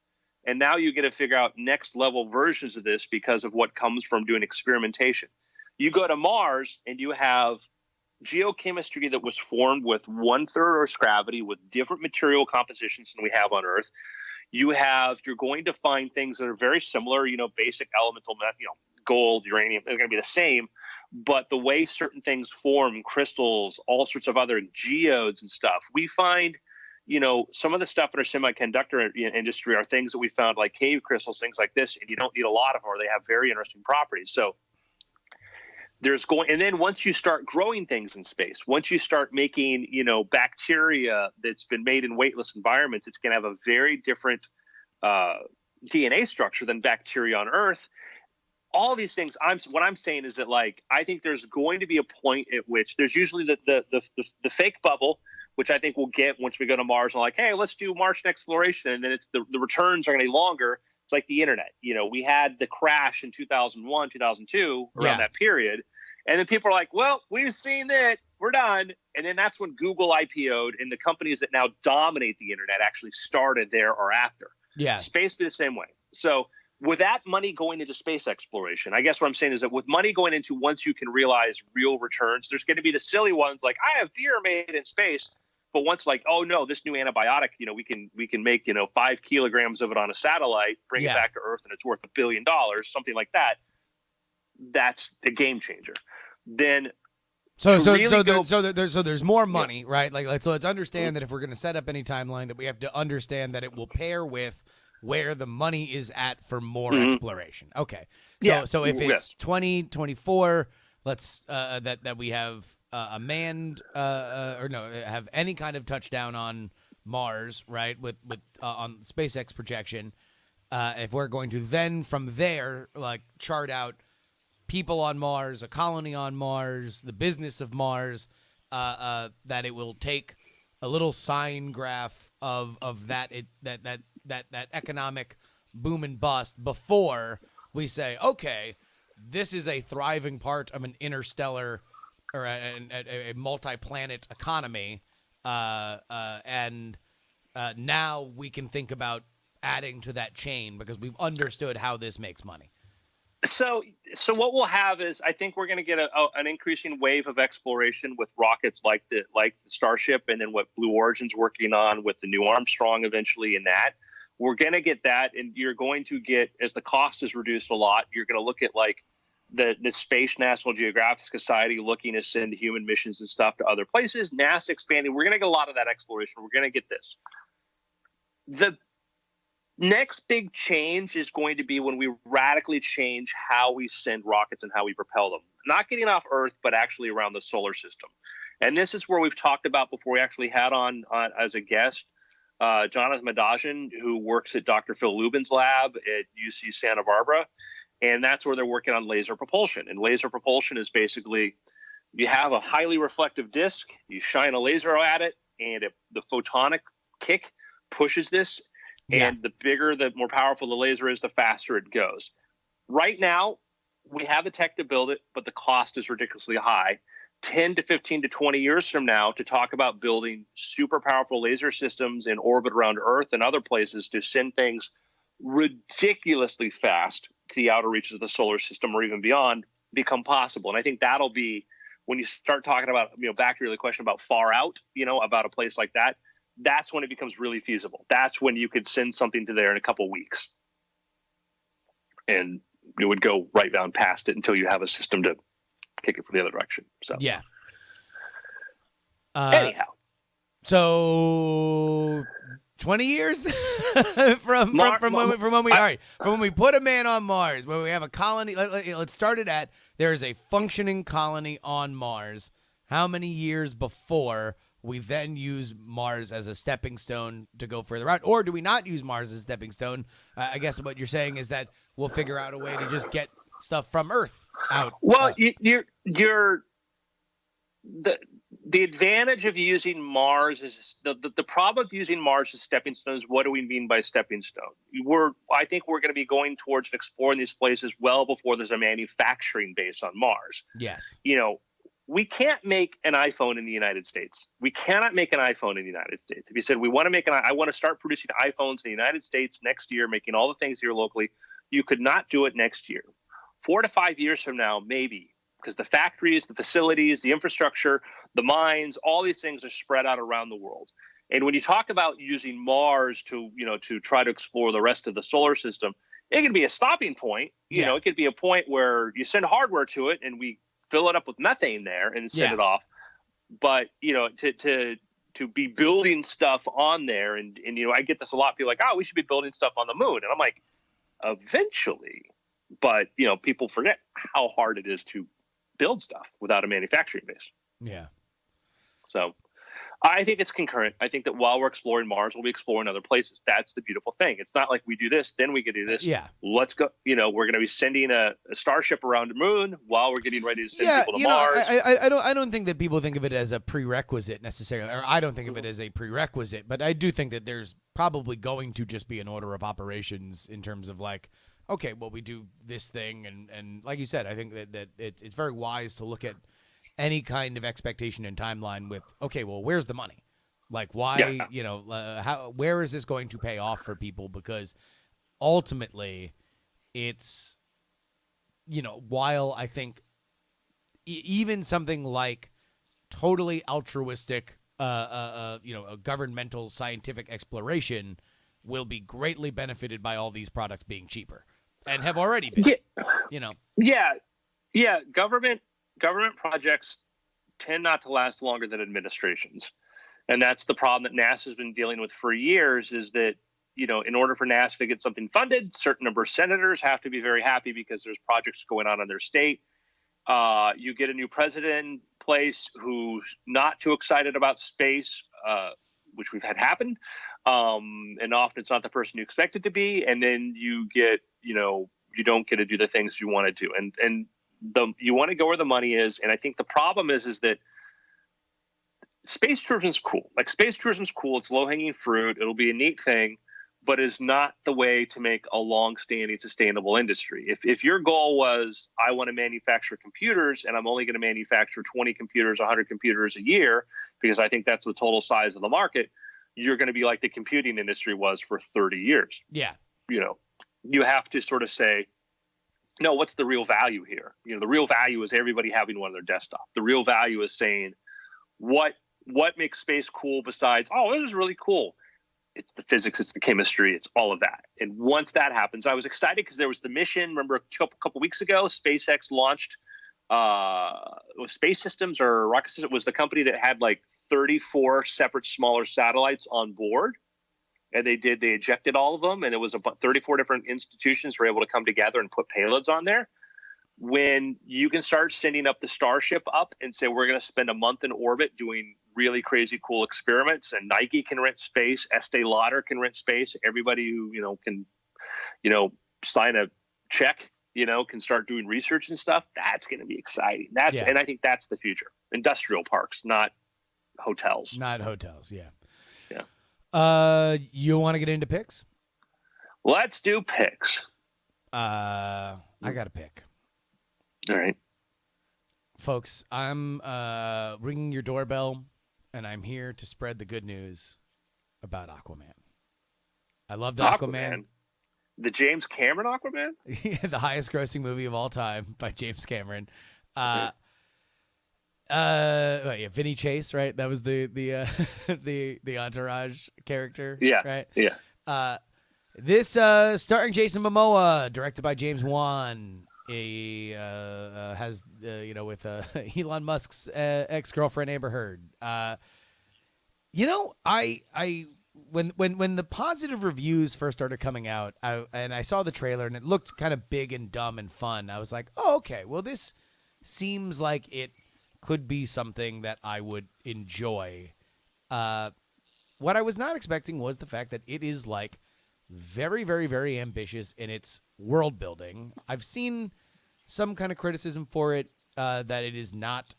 and now you get to figure out next level versions of this because of what comes from doing experimentation. You go to Mars and you have geochemistry that was formed with 1/3 Earth's gravity, with different material compositions than we have on Earth. You're going to find things that are very similar, basic elemental, gold, uranium, they're going to be the same. But the way certain things form, crystals, all sorts of other geodes and stuff, we find, some of the stuff in our semiconductor industry are things that we found like cave crystals, things like this, and you don't need a lot of them, or they have very interesting properties. So and then once you start growing things in space, once you start making, bacteria that's been made in weightless environments, it's going to have a very different DNA structure than bacteria on Earth. All of these things, what I'm saying is that, like, I think there's going to be a point at which there's usually the fake bubble, which I think we'll get once we go to Mars, and like, hey, let's do Martian exploration, and then it's the returns are going to be longer. It's like the internet. We had the crash in 2001, 2002, around that period. And then people are like, well, we've seen it. We're done. And then that's when Google IPO'd, and the companies that now dominate the internet actually started there or after. Yeah. Space be the same way. So with that money going into space exploration, I guess what I'm saying is that with money going into, once you can realize real returns, there's going to be the silly ones like, I have beer made in space. But once, like, oh no, this new antibiotic, we can make 5 kilograms of it on a satellite, bring it back to Earth, and it's worth $1 billion, something like that. That's a game changer. Then there's more money, right? Like, let's understand that if we're going to set up any timeline, that we have to understand that it will pair with where the money is at for more exploration. Okay. So if it's 2024, let's that we have a manned have any kind of touchdown on Mars, right? With on SpaceX projection, if we're going to then from there like chart out people on Mars, a colony on Mars, the business of Mars, that it will take a little sign graph of that economic boom and bust before we say, okay, this is a thriving part of an interstellar or a multi-planet economy, and now we can think about adding to that chain because we've understood how this makes money. So what we'll have is, I think we're going to get an increasing wave of exploration with rockets like the Starship, and then what Blue Origin's working on with the New Armstrong eventually. In that, we're going to get that, and you're going to get, as the cost is reduced a lot, you're going to look at like the Space National Geographic Society looking to send human missions and stuff to other places. NASA expanding. We're going to get a lot of that exploration. We're going to get this. The next big change is going to be when we radically change how we send rockets and how we propel them. Not getting off Earth, but actually around the solar system. And this is where we've talked about before. We actually had on as a guest Jonathan Madajan, who works at Dr. Phil Lubin's lab at UC Santa Barbara. And that's where they're working on laser propulsion. And laser propulsion is basically, you have a highly reflective disk, you shine a laser at it, and the photonic kick pushes this. And the bigger, the more powerful the laser is, the faster it goes. Right now, we have the tech to build it, but the cost is ridiculously high. 10 to 15 to 20 years from now, to talk about building super powerful laser systems in orbit around Earth and other places to send things ridiculously fast to the outer reaches of the solar system or even beyond, become possible. And I think that'll be, when you start talking about, back to your question about far out, about a place like that, that's when it becomes really feasible. That's when you could send something to there in a couple of weeks, and it would go right down past it until you have a system to kick it from the other direction. So anyhow, so 20 years from when we put a man on Mars, when we have a colony. Let's start it at, there is a functioning colony on Mars. How many years before we then use Mars as a stepping stone to go further out? Or do we not use Mars as a stepping stone? I guess what you're saying is that we'll figure out a way to just get stuff from Earth out. Well, the advantage of using Mars is the problem of using Mars as stepping stones. What do we mean by stepping stone? I think we're going to be going towards exploring these places well before there's a manufacturing base on Mars. Yes. We can't make an iPhone in the United States. We cannot make an iPhone in the United States. If you said, I want to start producing iPhones in the United States next year, making all the things here locally, you could not do it next year. 4 to 5 years from now, maybe. because the factories, the facilities, the infrastructure, the mines, all these things are spread out around the world. And when you talk about using Mars to, to try to explore the rest of the solar system, it could be a stopping point. It could be a point where you send hardware to it and we fill it up with methane there and send it off. But, to be building stuff on there. And I get this a lot. People are like, oh, we should be building stuff on the moon. And I'm like, eventually. But, people forget how hard it is to build stuff without a manufacturing base. Yeah. So I think it's concurrent. I think that while we're exploring Mars, we'll be exploring other places. That's the beautiful thing. It's not like we do this, then we can do this. Yeah. Let's go. We're going to be sending a starship around the moon while we're getting ready to send people to Mars. I don't think that people think of it as a prerequisite necessarily, or I don't think of it as a prerequisite, but I do think that there's probably going to just be an order of operations in terms of like, okay, well, we do this thing. And like you said, I think that it's very wise to look at any kind of expectation and timeline with, okay, well, where's the money? Like, why, where is this going to pay off for people? Because ultimately it's, while I think even something like totally altruistic, a governmental scientific exploration will be greatly benefited by all these products being cheaper and have already been, Yeah. Government projects tend not to last longer than administrations. And that's the problem that NASA's been dealing with for years is that, in order for NASA to get something funded, certain number of senators have to be very happy because there's projects going on in their state. You get a new president in place who's not too excited about space, which we've had happen. And often it's not the person you expect it to be. And then you get, you don't get to do the things you want to do. And you want to go where the money is. And I think the problem is that space tourism is cool. Like space tourism is cool. It's low hanging fruit. It'll be a neat thing, but is not the way to make a long-standing sustainable industry. If your goal was, I want to manufacture computers and I'm only going to manufacture 20 computers, 100 computers a year, because I think that's the total size of the market, you're going to be like the computing industry was for 30 years. Yeah. You have to sort of say, no, what's the real value here? The real value is everybody having one on their desktop. The real value is saying, what makes space cool besides, oh, this is really cool. It's the physics, it's the chemistry, it's all of that. And once that happens, I was excited because there was the mission. Remember a couple weeks ago, SpaceX launched Space Systems or Rocket Systems was the company that had like 34 separate smaller satellites on board. And they ejected all of them. And it was about 34 different institutions were able to come together and put payloads on there. When you can start sending up the Starship up and say, we're going to spend a month in orbit doing really crazy, cool experiments, and Nike can rent space, Estee Lauder can rent space. Everybody who, can, sign a check, can start doing research and stuff. That's going to be exciting. And I think that's the future. Industrial parks, not hotels. Not hotels. Yeah. Yeah. You want to get into picks? Let's do picks. I got a pick. All right. Folks, I'm ringing your doorbell, and I'm here to spread the good news about Aquaman. I loved Aquaman. The James Cameron Aquaman? The highest grossing movie of all time by James Cameron. Vinny Chase, right? That was the the Entourage character. Yeah. Right? Yeah. This starring Jason Momoa, directed by James Wan. Has with Elon Musk's ex-girlfriend Amber Heard. When the positive reviews first started coming out, I saw the trailer and it looked kind of big and dumb and fun. I was like, oh, okay, well, this seems like it could be something that I would enjoy. What I was not expecting was the fact that it is like very, very, very ambitious in its world building. I've seen some kind of criticism for it, that it is not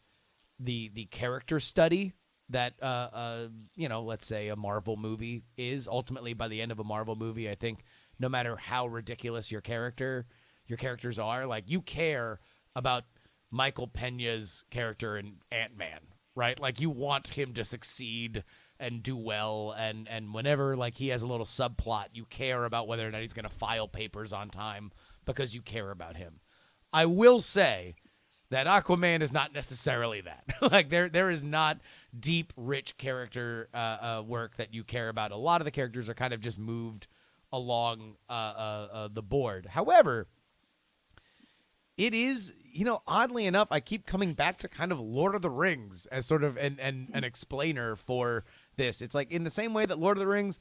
the character study that let's say a Marvel movie is. Ultimately, by the end of a Marvel movie, I think no matter how ridiculous your characters are, like, you care about Michael Pena's character in Ant-Man, right? Like, you want him to succeed and do well, and whenever like he has a little subplot, you care about whether or not he's going to file papers on time because you care about him. I will say that Aquaman is not necessarily that. Like there is not deep, rich character work that you care about. A lot of the characters are kind of just moved along the board. However, it is, oddly enough, I keep coming back to kind of Lord of the Rings as sort of an explainer for this. It's like in the same way that Lord of the Rings,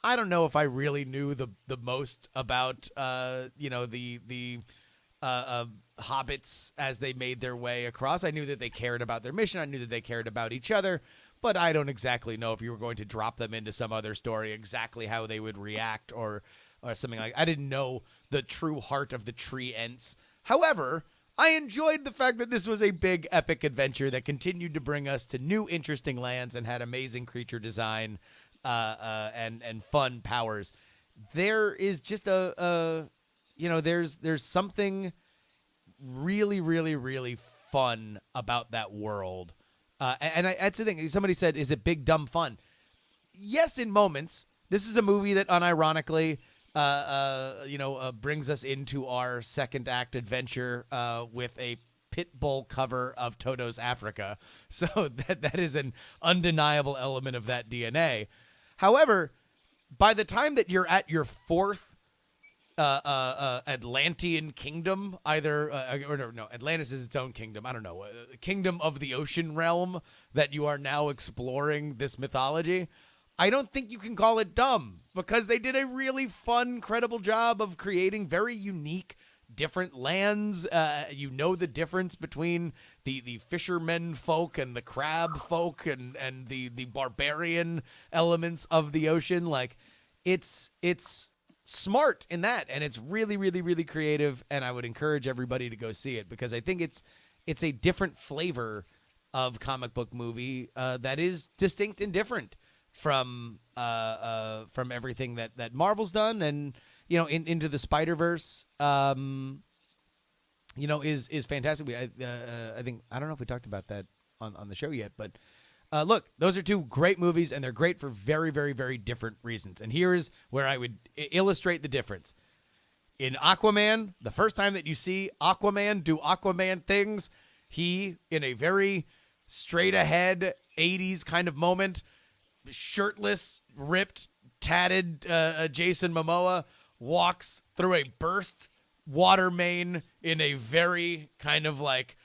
I don't know if I really knew the most about the hobbits as they made their way across. I knew that they cared about their mission. I knew that they cared about each other, but I don't exactly know if you were going to drop them into some other story exactly how they would react or something like. I didn't know the true heart of the Tree Ents. However, I enjoyed the fact that this was a big epic adventure that continued to bring us to new interesting lands and had amazing creature design and fun powers. There is just there's something really, really, really fun about that world. That's the thing. Somebody said, is it big, dumb fun? Yes, in moments. This is a movie that unironically, brings us into our second act adventure with a Pitbull cover of Toto's Africa. So that is an undeniable element of that DNA. However, by the time that you're at your fourth Atlantean kingdom, Atlantis is its own kingdom. I don't know, kingdom of the ocean realm that you are now exploring this mythology. I don't think you can call it dumb because they did a really fun, credible job of creating very unique, different lands. The difference between the fishermen folk and the crab folk and the barbarian elements of the ocean. Like it's smart in that, and it's really, really, really creative, and I would encourage everybody to go see it because I think it's a different flavor of comic book movie that is distinct and different from everything that Marvel's done, and into the Spider-Verse is fantastic. I think, I don't know if we talked about that on the show yet, but look, those are two great movies, and they're great for very, very, very different reasons. And here's where I would illustrate the difference. In Aquaman, the first time that you see Aquaman do Aquaman things, he, in a very straight-ahead 80s kind of moment, shirtless, ripped, tatted Jason Momoa walks through a burst water main in a very kind of like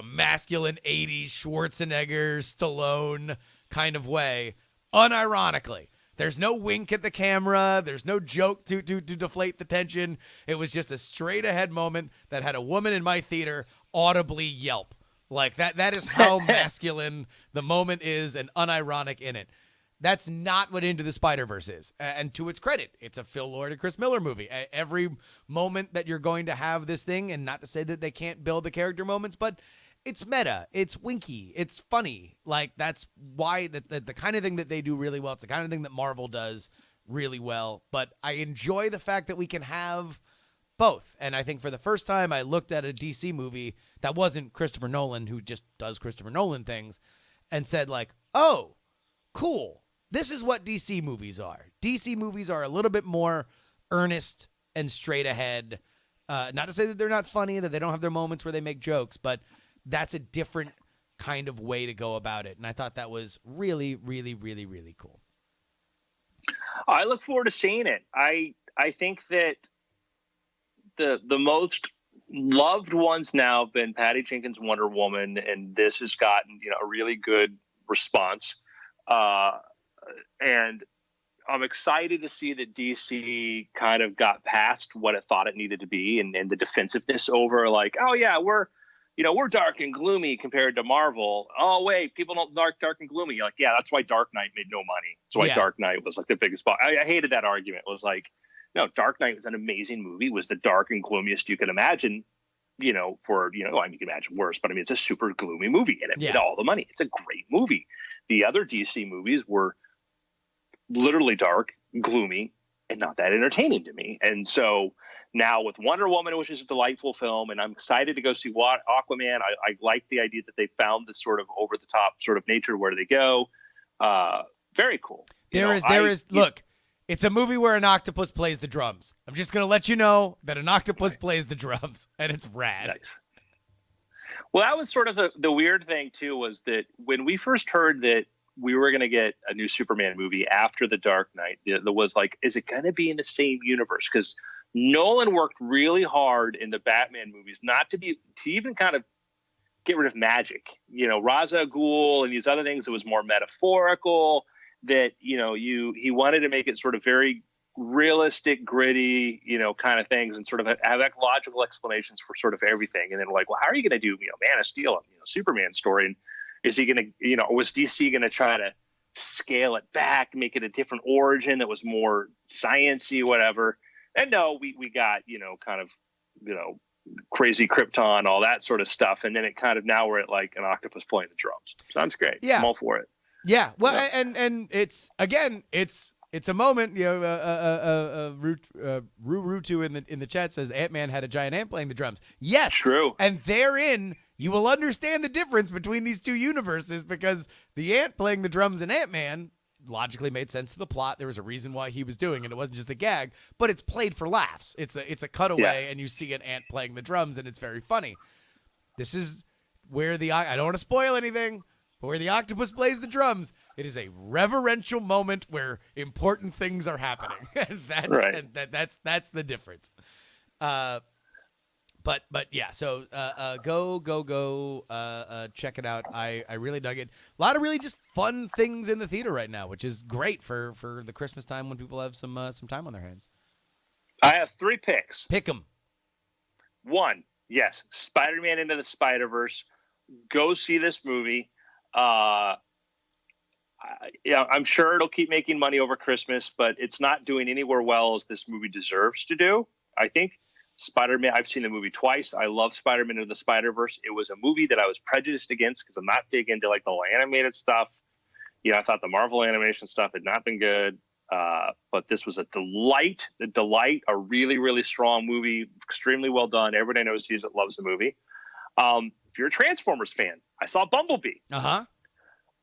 masculine 80s Schwarzenegger, Stallone kind of way, unironically. There's no wink at the camera. There's no joke to deflate the tension. It was just a straight ahead moment that had a woman in my theater audibly yelp. Like that is how masculine the moment is and unironic in it. That's not what Into the Spider-Verse is. And to its credit, it's a Phil Lord and Chris Miller movie. Every moment that you're going to have this thing, and not to say that they can't build the character moments, but it's meta, it's winky, it's funny. Like that's why the kind of thing that they do really well. It's the kind of thing that Marvel does really well. But I enjoy the fact that we can have both. And I think for the first time, I looked at a DC movie that wasn't Christopher Nolan, who just does Christopher Nolan things, and said like, oh, cool. This is what DC movies are. DC movies are a little bit more earnest and straight ahead. Not to say that they're not funny, that they don't have their moments where they make jokes, but that's a different kind of way to go about it. And I thought that was really, really, really, really cool. I look forward to seeing it. I think that the most loved ones now have been Patty Jenkins' Wonder Woman, and this has gotten a really good response. And I'm excited to see that DC kind of got past what it thought it needed to be, and the defensiveness over like, oh yeah, we're dark and gloomy compared to Marvel. Oh wait, people don't dark and gloomy. You're like, yeah, that's why Dark Knight made no money. That's why Dark Knight was like the biggest spot. I hated that argument. It was like, no, Dark Knight was an amazing movie. It was the dark and gloomiest you could imagine. I mean, you can imagine worse, but I mean, it's a super gloomy movie, and it made all the money. It's a great movie. The other DC movies were literally dark, gloomy, and not that entertaining to me. And so now with Wonder Woman, which is a delightful film, and I'm excited to go see Aquaman. I like the idea that they found this sort of over the top sort of nature where they go. Very cool. Look, it's a movie where an octopus plays the drums. I'm just going to let you know that an octopus plays the drums, and it's rad. Nice. Well, that was sort of the weird thing too, was that when we first heard that we were going to get a new Superman movie after The Dark Knight, there was like, is it going to be in the same universe? Because Nolan worked really hard in the Batman movies not to even kind of get rid of magic, Ra's al Ghul and these other things that was more metaphorical, that, he wanted to make it sort of very realistic, gritty, kind of things, and sort of have ecological explanations for sort of everything. And then like, well, how are you going to do, Man of Steel, Superman story? And is he going to, was DC going to try to scale it back, make it a different origin that was more sciencey, whatever? And no, we got, kind of, crazy Krypton, all that sort of stuff. And then it kind of, now we're at like an octopus playing the drums. Sounds great. Yeah. I'm all for it. Yeah. Well, and it's, again, it's a moment, Rutu in the chat says Ant-Man had a giant ant playing the drums. Yes. True. And therein, you will understand the difference between these two universes, because the ant playing the drums in Ant-Man logically made sense to the plot. There was a reason why he was doing it. It wasn't just a gag, but it's played for laughs. It's a cutaway, and you see an ant playing the drums, and it's very funny. This is where I don't want to spoil anything, but where the octopus plays the drums, it is a reverential moment where important things are happening. And that's right. And that's the difference. But yeah, so go check it out. I really dug it. A lot of really just fun things in the theater right now, which is great for the Christmas time when people have some time on their hands. I have 3 picks. Pick them. 1, yes, Spider-Man Into the Spider-Verse. Go see this movie. I'm sure it'll keep making money over Christmas, but it's not doing anywhere well as this movie deserves to do, I think. Spider-Man, I've seen the movie twice. I love Spider-Man Into the Spider-Verse. It was a movie that I was prejudiced against because I'm not big into like the animated stuff. I thought the Marvel animation stuff had not been good. But this was a delight, a really, really strong movie, extremely well done. Everybody knows sees it, loves the movie. If you're a Transformers fan, I saw Bumblebee. Uh-huh.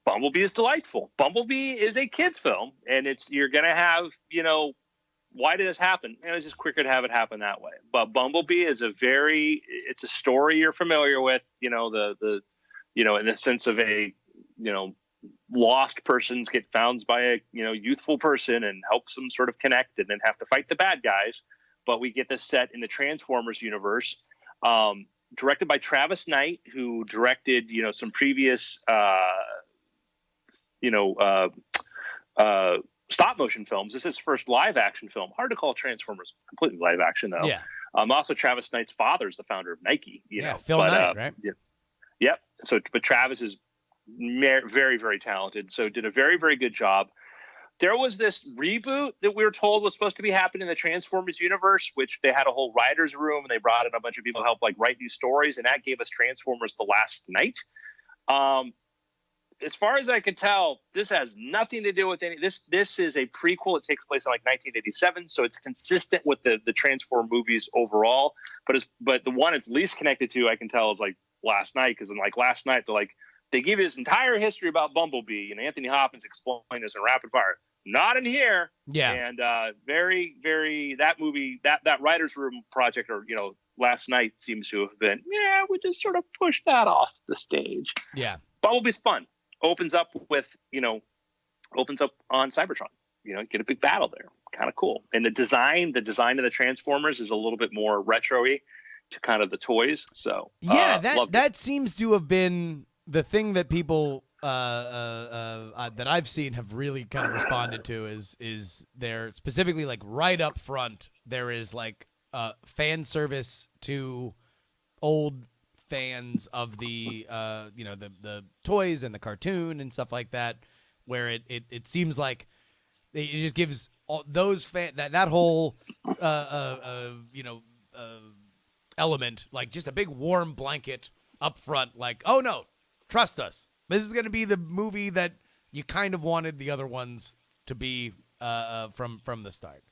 Bumblebee is delightful. Bumblebee is a kid's film, and you're going to have, why did this happen? And it's just quicker to have it happen that way. But Bumblebee is it's a story you're familiar with, in the sense of a, lost person get found by a, youthful person and helps them sort of connect and then have to fight the bad guys. But we get this set in the Transformers universe, directed by Travis Knight, who directed, some previous, stop motion films. This is his first live action film. Hard to call Transformers completely live action though. Yeah. Also Travis Knight's father is the founder of Nike, Phil Knight, right? Yeah. Yep. So, but Travis is very, very talented. So did a very, very good job. There was this reboot that we were told was supposed to be happening in the Transformers universe, which they had a whole writer's room and they brought in a bunch of people to help like write new stories. And that gave us Transformers The Last Knight. As far as I can tell, this has nothing to do with any. This is a prequel. It takes place in like 1987, so it's consistent with the Transform movies overall. But the one it's least connected to, I can tell, is like Last Knight, because in like Last Knight, they give you this entire history about Bumblebee, and Anthony Hopkins explained this in rapid fire. Not in here. Yeah. And very, very that movie, that writer's room project, or Last Night seems to have been, we just sort of pushed that off the stage. Yeah. Bumblebee's fun. Opens up on Cybertron. Get a big battle there. Kind of cool. And the design of the Transformers is a little bit more retro-y to kind of the toys. So that seems to have been the thing that people that I've seen have really kind of responded to is there specifically like right up front there is like fan service to old fans of the the toys and the cartoon and stuff like that, where it seems like it just gives all those that whole element like just a big warm blanket up front, like, oh no, trust us, this is going to be the movie that you kind of wanted the other ones to be from the start.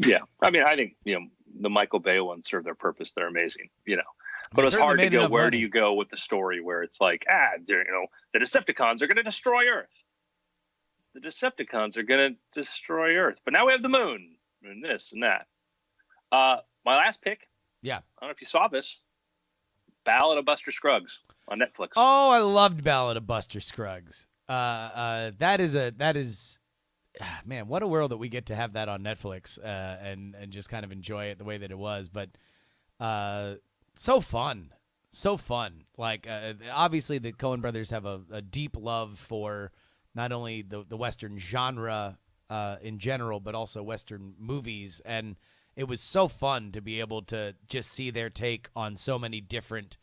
Yeah, I mean, I think the Michael Bay ones serve their purpose. They're amazing, But it's hard to go. Where do you go with the story where it's like, the Decepticons are going to destroy Earth. The Decepticons are going to destroy Earth. But now we have the moon and this and that. My last pick. Yeah. I don't know if you saw this. Ballad of Buster Scruggs on Netflix. Oh, I loved Ballad of Buster Scruggs. That is man, what a world that we get to have that on Netflix and just kind of enjoy it the way that it was. But so fun. Like obviously the Coen brothers have a deep love for not only the Western genre in general, but also Western movies. And it was so fun to be able to just see their take on so many different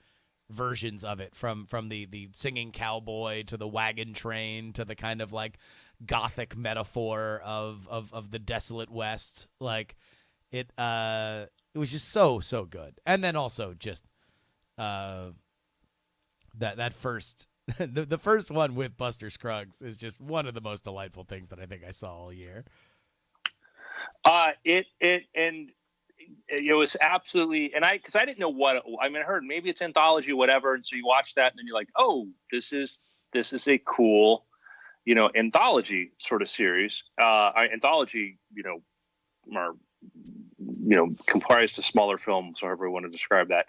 versions of it, from the singing cowboy to the wagon train to the kind of like gothic metaphor of the desolate West. Like it was just so good. And then also just that first the first one with Buster Scruggs is just one of the most delightful things that I think I saw all year. It was absolutely, and because I didn't know what I heard maybe it's anthology, whatever, and so you watch that and then you're like, oh, this is a cool, anthology sort of series. Anthology, are comprised of smaller films, however you want to describe that.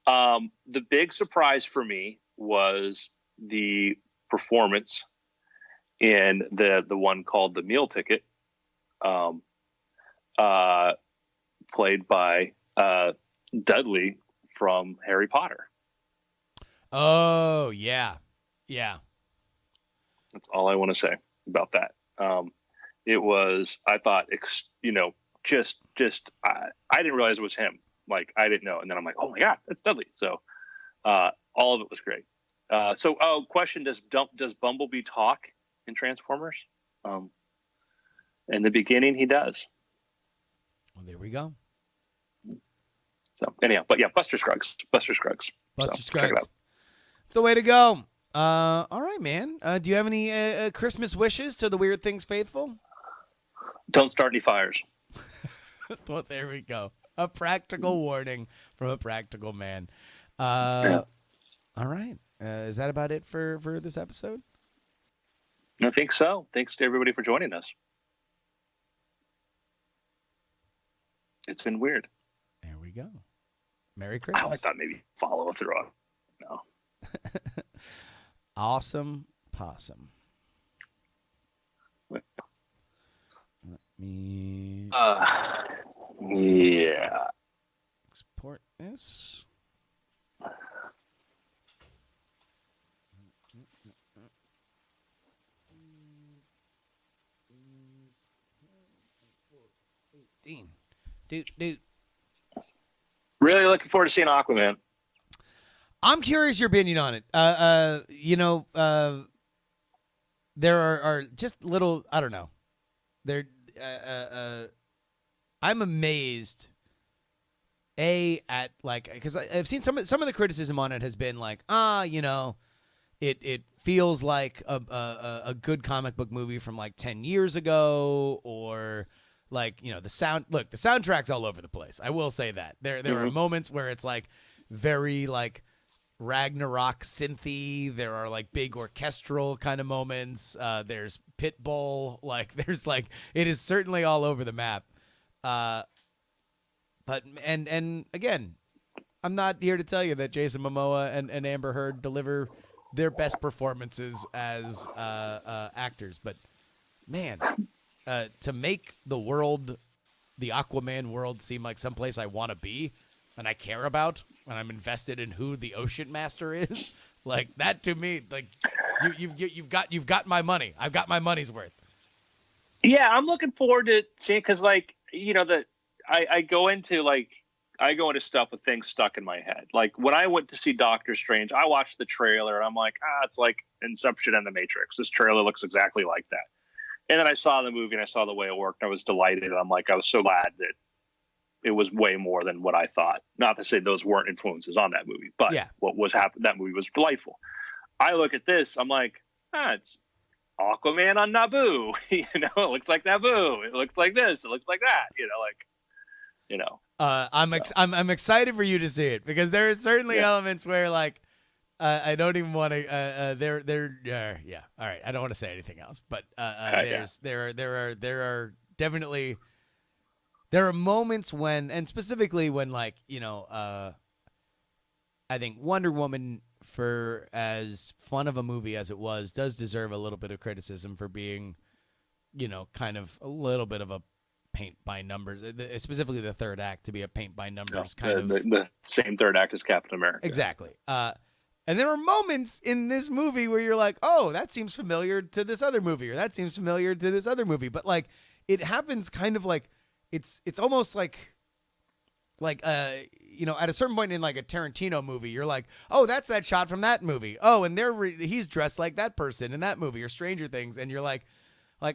The big surprise for me was the performance in the one called The Meal Ticket, played by Dudley from Harry Potter. Oh yeah. That's all I want to say about that. It was, I thought, just I didn't realize it was him. Like I didn't know, and then I'm like, oh my god, that's Dudley. So all of it was great. Question: Does Bumblebee talk in Transformers? In the beginning, he does. Well, there we go. So anyhow, but yeah, Buster Scruggs. Buster Scruggs. It's the way to go. All right, man. Do you have any Christmas wishes to the Weird Things faithful? Don't start any fires. Well, there we go. A practical warning from a practical man. Yeah. All right. Is that about it for this episode? I think so. Thanks to everybody for joining us. It's been weird. There we go. Merry Christmas. I thought maybe follow through on. No. Awesome possum. Let me yeah. export this. Dude. Really looking forward to seeing Aquaman. I'm curious your opinion on it. There are just little, I don't know. There, I'm amazed. At like, because I've seen some of the criticism on it has been like, it feels like a good comic book movie from like 10 years ago, or like, the soundtrack's all over the place. I will say that there are moments where it's like very like Ragnarok synthy. There are like big orchestral kind of moments. There's Pitbull. Like there's like, it is certainly all over the map. But and again, I'm not here to tell you that Jason Momoa and Amber Heard deliver their best performances as actors. But man, to make the Aquaman world seem like someplace I want to be and I care about, and I'm invested in who the Ocean Master is, like that to me, like you've got my money. I've got my money's worth. Yeah, I'm looking forward to seeing, because like I go into stuff with things stuck in my head. Like when I went to see Doctor Strange, I watched the trailer and I'm like, it's like Inception and The Matrix. This trailer looks exactly like that. And then I saw the movie and I saw the way it worked. And I was delighted. And I'm like, I was so glad that it was way more than what I thought. Not to say those weren't influences on that movie, but yeah, what was happening, that movie was delightful. I look at this, I'm like, it's Aquaman on Naboo. It looks like Naboo. It looks like this. It looks like that. I'm excited for you to see it, because there are certainly elements where like I don't even want to. Yeah. All right, I don't want to say anything else. But there are definitely moments when, and specifically when, like I think Wonder Woman, for as fun of a movie as it was, does deserve a little bit of criticism for being, kind of a little bit of a paint by numbers, specifically the third act to be a paint by numbers the same third act as Captain America. Exactly. And there are moments in this movie where you're like, oh, that seems familiar to this other movie, or that seems familiar to this other movie. But like, it happens kind of like it's almost like at a certain point in like a Tarantino movie, you're like, oh, that's that shot from that movie. Oh, and he's dressed like that person in that movie, or Stranger Things, and you're like,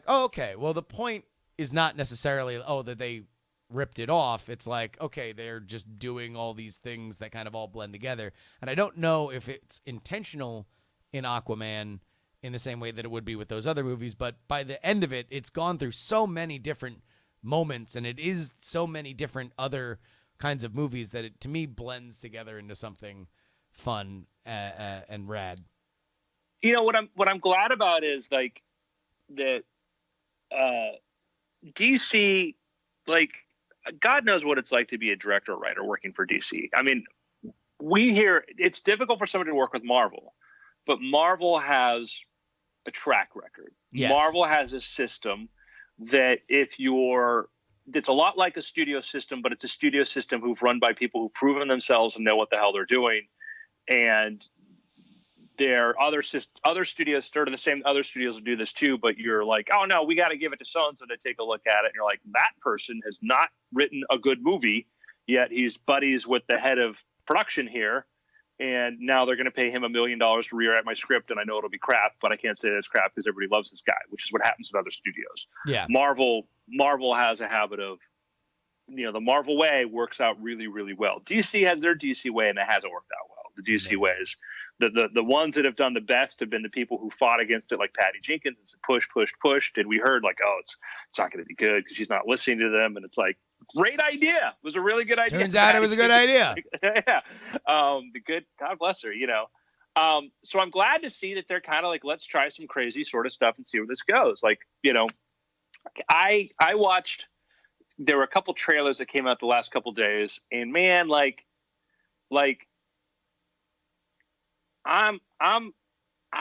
oh, okay. Well, the point is not necessarily that they ripped it off. It's like, okay, they're just doing all these things that kind of all blend together. And I don't know if it's intentional in Aquaman in the same way that it would be with those other movies, but by the end of it, it's gone through so many different moments, and it is so many different other kinds of movies that it, to me, blends together into something fun and rad. What I'm glad about is like that DC, like, God knows what it's like to be a director or writer working for DC. I mean, we hear it's difficult for somebody to work with Marvel, but Marvel has a track record. Yes. Marvel has a system that it's a lot like a studio system, but it's a studio system who've run by people who've proven themselves and know what the hell they're doing. And there are other studios, sort of the same other studios will do this too, but you're like, oh no, we got to give it to so-and-so to take a look at it. And you're like, that person has not written a good movie, yet he's buddies with the head of production here. And now they're going to pay him $1 million to rewrite my script. And I know it'll be crap, but I can't say that it's crap because everybody loves this guy, which is what happens with other studios. Yeah. Marvel has a habit of, the Marvel way works out really, really well. DC has their DC way, and it hasn't worked out well. The DC ways, the ones that have done the best have been the people who fought against it, like Patty Jenkins, and pushed. And we heard like, oh, it's not going to be good because she's not listening to them. And it's like, great idea. It was a really good idea. Turns out it was a good idea. Yeah. God bless her, So I'm glad to see that they're kind of like, let's try some crazy sort of stuff and see where this goes. Like, I watched, there were a couple trailers that came out the last couple days, and man, like I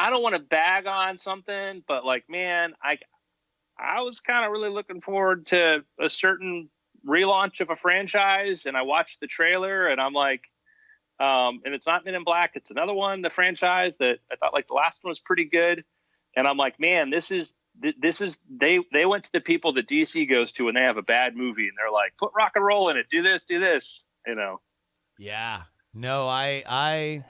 don't want to bag on something, but like, man, I was kind of really looking forward to a certain relaunch of a franchise, and I watched the trailer, and I'm like, and it's not Men in Black, it's another one, the franchise that I thought like the last one was pretty good, and I'm like, man, this is they went to the people that DC goes to when they have a bad movie, and they're like, put rock and roll in it, do this, Yeah, no, I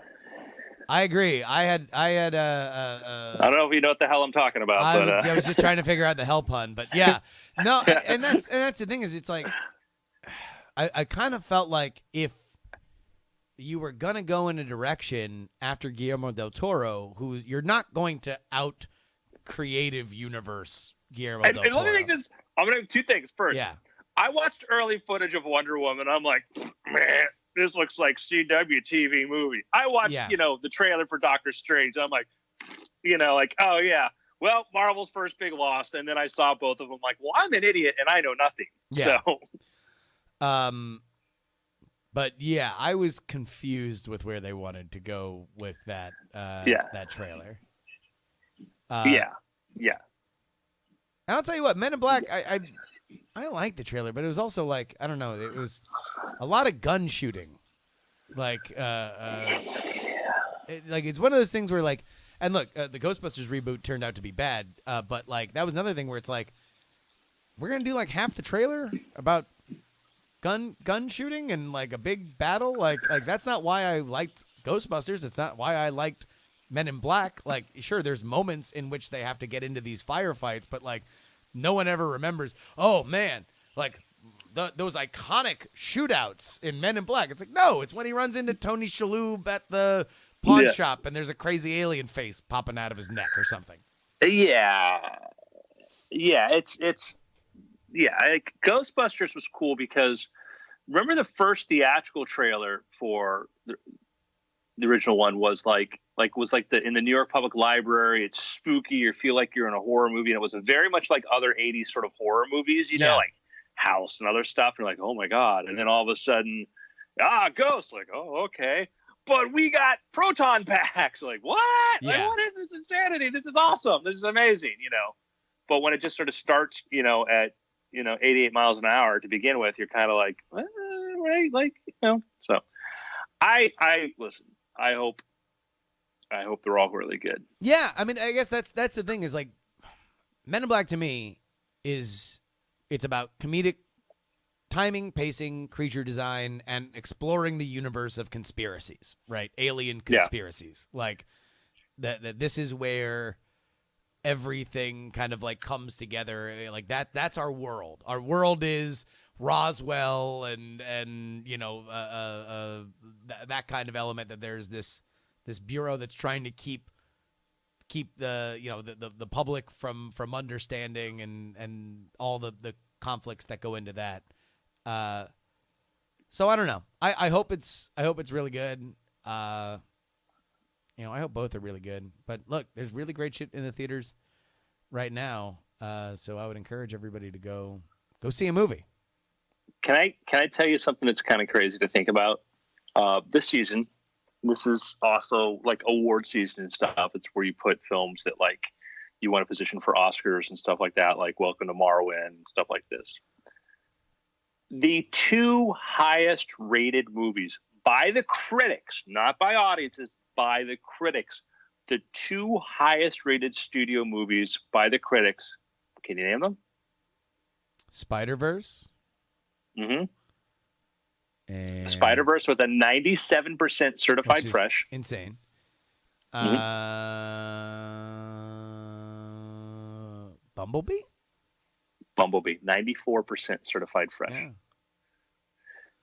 agree. I had I don't know if you know what the hell I'm talking about. I was just trying to figure out the hell pun, but yeah, no, and that's the thing is, it's like I kind of felt like if you were gonna go in a direction after Guillermo del Toro, who you're not going to out creative universe Guillermo del Toro. And let me make this. I'm gonna have two things. First, yeah, I watched early footage of Wonder Woman. I'm like, man, this looks like CW TV movie. I watched, the trailer for Doctor Strange. I'm like, oh yeah. Well, Marvel's first big loss, and then I saw both of them. Like, well, I'm an idiot and I know nothing. Yeah. So, but yeah, I was confused with where they wanted to go with that. That trailer. Yeah. And I'll tell you what, Men in Black, I like the trailer, but it was also like, I don't know, it was a lot of gun shooting. Like, it's one of those things where like, and look, the Ghostbusters reboot turned out to be bad, but like that was another thing where it's like, we're gonna do like half the trailer about gun shooting and like a big battle. Like that's not why I liked Ghostbusters. It's not why I liked Men in Black. Like, sure, there's moments in which they have to get into these firefights, but like no one ever remembers, oh man, like those iconic shootouts in Men in Black. It's like, no, it's when he runs into Tony Shalhoub at the pawn shop and there's a crazy alien face popping out of his neck or something. Yeah. It's like Ghostbusters was cool because remember the first theatrical trailer for the original one was like in the New York Public Library. It's spooky. You feel like you're in a horror movie, and it was very much like other 80s sort of horror movies, like House and other stuff. And you're like, oh my god! And then all of a sudden, ghosts. Like, oh okay. but we got proton packs. Like, what? Yeah. Like, what is this insanity? This is awesome. This is amazing, But when it just sort of starts, at 88 miles an hour to begin with, you're kind of like, right, like, So I listen. I hope they're all really good. Yeah, I mean, I guess that's the thing is like, Men in Black to me it's about comedic timing, pacing, creature design, and exploring the universe of conspiracies, right? Alien conspiracies. Yeah. Like that this is where everything kind of like comes together. Like that's our world. Our world is Roswell and that kind of element, that there's this bureau that's trying to keep the public from understanding and all the conflicts that go into that. So I don't know. I hope it's really good. I hope both are really good. But look, there's really great shit in the theaters right now. So I would encourage everybody to go see a movie. Can I tell you something that's kind of crazy to think about? This season, this is also like award season and stuff. It's where you put films that like you want to position for Oscars and stuff like that, like Welcome to Marwen and stuff like this. The two highest rated movies by the critics, not by audiences, by the critics, the two highest rated studio movies by the critics. Can you name them? Spider-Verse. Mm-hmm. And Spider-Verse with a 97% certified fresh. Insane. Mm-hmm. Bumblebee, 94% certified fresh. Yeah.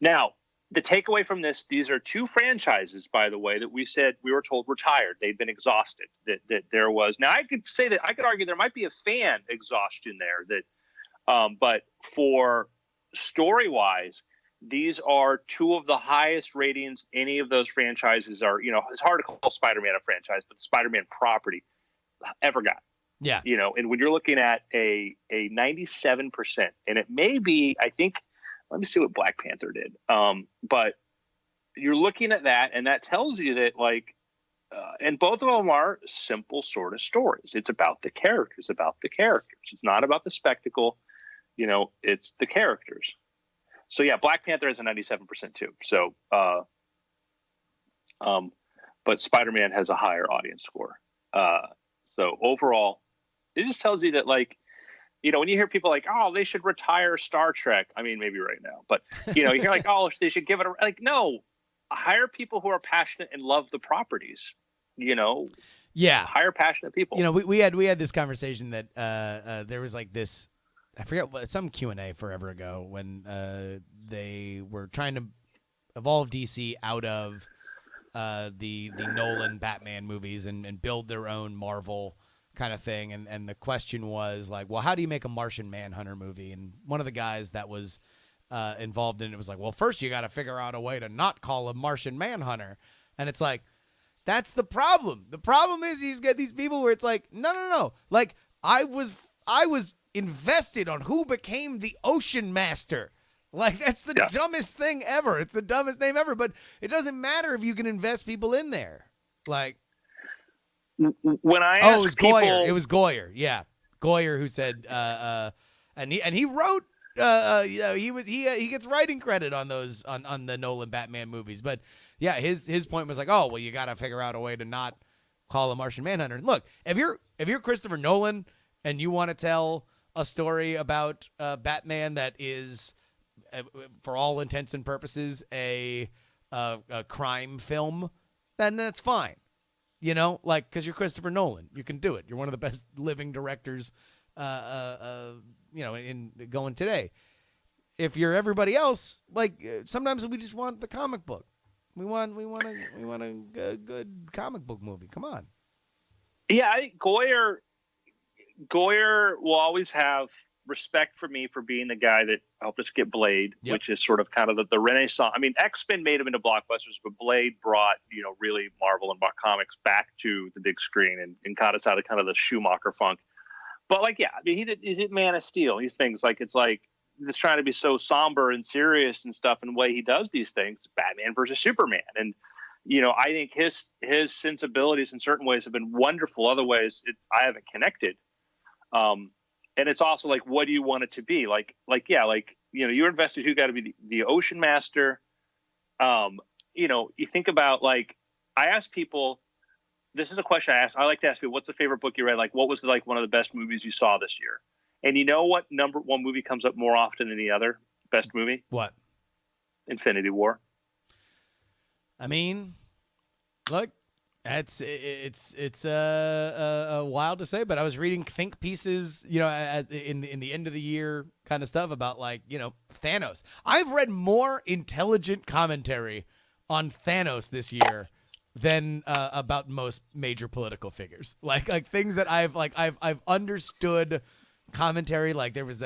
Now, the takeaway from this, these are two franchises, by the way, that we were told were tired. They'd been exhausted. That there was. Now, I could argue there might be a fan exhaustion there. But for story-wise, these are two of the highest ratings any of those franchises are. It's hard to call Spider-Man a franchise, but the Spider-Man property ever got. Yeah. And when you're looking at a 97%, and it may be, I think, let me see what Black Panther did. But you're looking at that, and that tells you that, like, and both of them are simple sort of stories. It's about the characters, It's not about the spectacle. It's the characters. So yeah, Black Panther has a 97% too. So, but Spider-Man has a higher audience score. So overall, it just tells you that, like, when you hear people like, oh, they should retire Star Trek. I mean, maybe right now, but you hear like, oh, they should give it like, no, hire people who are passionate and love the properties. Yeah, hire passionate people. We had this conversation that there was like this. I forget some Q&A forever ago when they were trying to evolve DC out of the Nolan Batman movies and build their own Marvel kind of thing. And the question was like, well, how do you make a Martian Manhunter movie? And one of the guys that was involved in it was like, well, first you got to figure out a way to not call him Martian Manhunter. And it's like, that's the problem. The problem is he's got these people where it's like, no. Like I was invested on who became the Ocean Master. Like, that's the dumbest thing ever. It's the dumbest name ever, but it doesn't matter if you can invest people in there. Like, when I asked it was people, Goyer. It was Goyer. Yeah. Goyer who said, and he wrote, he gets writing credit on those, on the Nolan Batman movies. But yeah, his point was like, oh, well, you got to figure out a way to not call a Martian Manhunter. Look, if you're Christopher Nolan and you want to tell a story about Batman that is, for all intents and purposes, a crime film, then that's fine. Like, because you're Christopher Nolan, you can do it. You're one of the best living directors, in going today. If you're everybody else, like, sometimes we just want the comic book. We want a good comic book movie. Come on. Yeah, I think Goyer will always have respect for me for being the guy that helped us get Blade, which is sort of kind of the renaissance. I mean, X-Men made them into blockbusters, but Blade brought, really Marvel and comics back to the big screen and got us out of kind of the Schumacher funk. But like, yeah, I mean, he did Man of Steel. These things, like, it's like, it's trying to be so somber and serious and stuff, and the way he does these things, Batman versus Superman. And, I think his sensibilities in certain ways have been wonderful. Other ways, I haven't connected. And it's also like, what do you want it to be? You're invested who got to be the ocean master. You think about like, I ask people, this is a question I like to ask people, what's the favorite book you read? Like, what was like one of the best movies you saw this year? And you know what number one movie comes up more often than the other? Best movie? What? Infinity War. I mean, look, it's wild to say, but I was reading think pieces, in the end of the year kind of stuff about like, Thanos. I've read more intelligent commentary on Thanos this year than about most major political figures. Like things that I've understood commentary. Like there was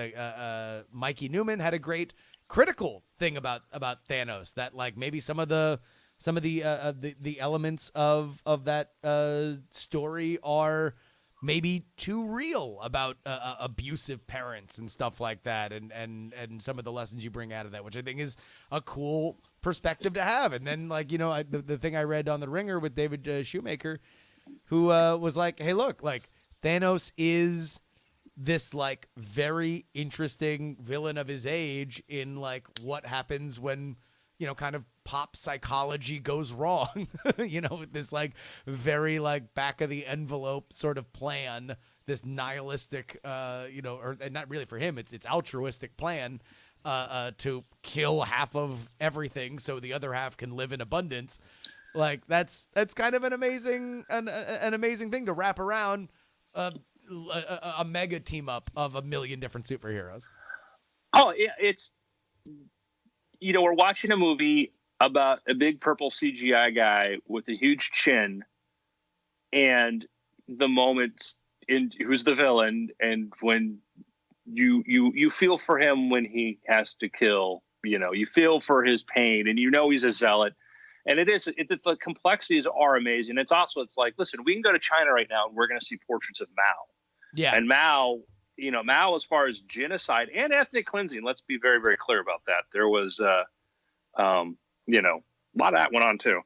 Mikey Newman had a great critical thing about Thanos that like maybe some of the elements of that story are maybe too real about abusive parents and stuff like that, and some of the lessons you bring out of that, which I think is a cool perspective to have. And then like the thing I read on The Ringer with David Shoemaker, who was like, hey, look, like Thanos is this like very interesting villain of his age in like what happens when kind of pop psychology goes wrong, this like very like back of the envelope sort of plan, this nihilistic, or not really for him, it's altruistic plan to kill half of everything so the other half can live in abundance. Like that's kind of an amazing thing to wrap around a mega team up of a million different superheroes. Oh, yeah, it's we're watching a movie about a big purple CGI guy with a huge chin, and the moments in who's the villain, and when you feel for him when he has to kill, you feel for his pain, and he's a zealot. And it's the complexities are amazing. It's like, listen, we can go to China right now and we're going to see portraits of Mao. Yeah. And Mao, Mao, as far as genocide and ethnic cleansing, let's be very, very clear about that. There was, a lot of that went on too.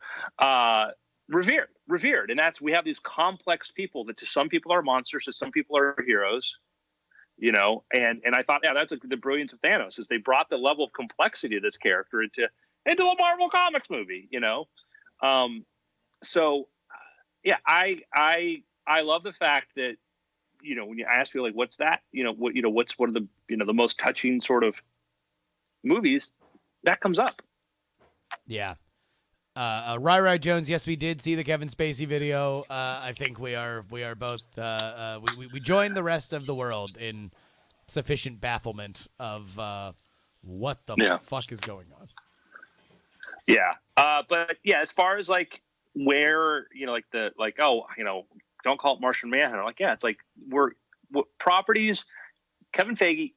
Revered. And we have these complex people that to some people are monsters, to some people are heroes, and I thought, yeah, that's the brilliance of Thanos is they brought the level of complexity of this character into a Marvel Comics movie, So, yeah, I love the fact that, when you ask me like, what's that, what's one of the, the most touching sort of movies that comes up. Yeah. Rai Jones. Yes, we did see the Kevin Spacey video. I think we are both, we joined the rest of the world in sufficient bafflement of, what the fuck is going on. Yeah. But yeah, as far as like where, don't call it Martian Manhunter. Like, yeah, it's like properties. Kevin Feige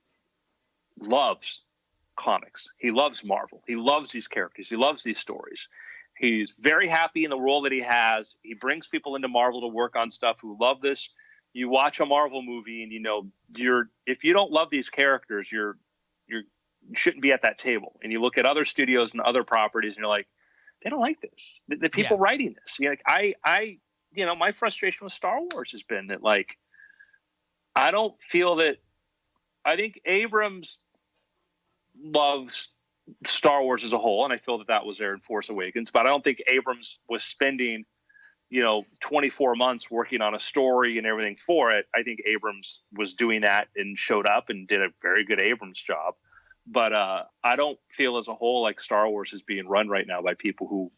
loves comics. He loves Marvel. He loves these characters. He loves these stories. He's very happy in the role that he has. He brings people into Marvel to work on stuff who love this. You watch a Marvel movie and if you don't love these characters, you shouldn't be at that table. And you look at other studios and other properties and you're like, they don't like this. The people writing this. My frustration with Star Wars has been that like, I don't feel that. I think Abrams loves Star Wars as a whole, and I feel that was there in Force Awakens. But I don't think Abrams was spending, 24 months working on a story and everything for it. I think Abrams was doing that and showed up and did a very good Abrams job. But I don't feel as a whole like Star Wars is being run right now by people who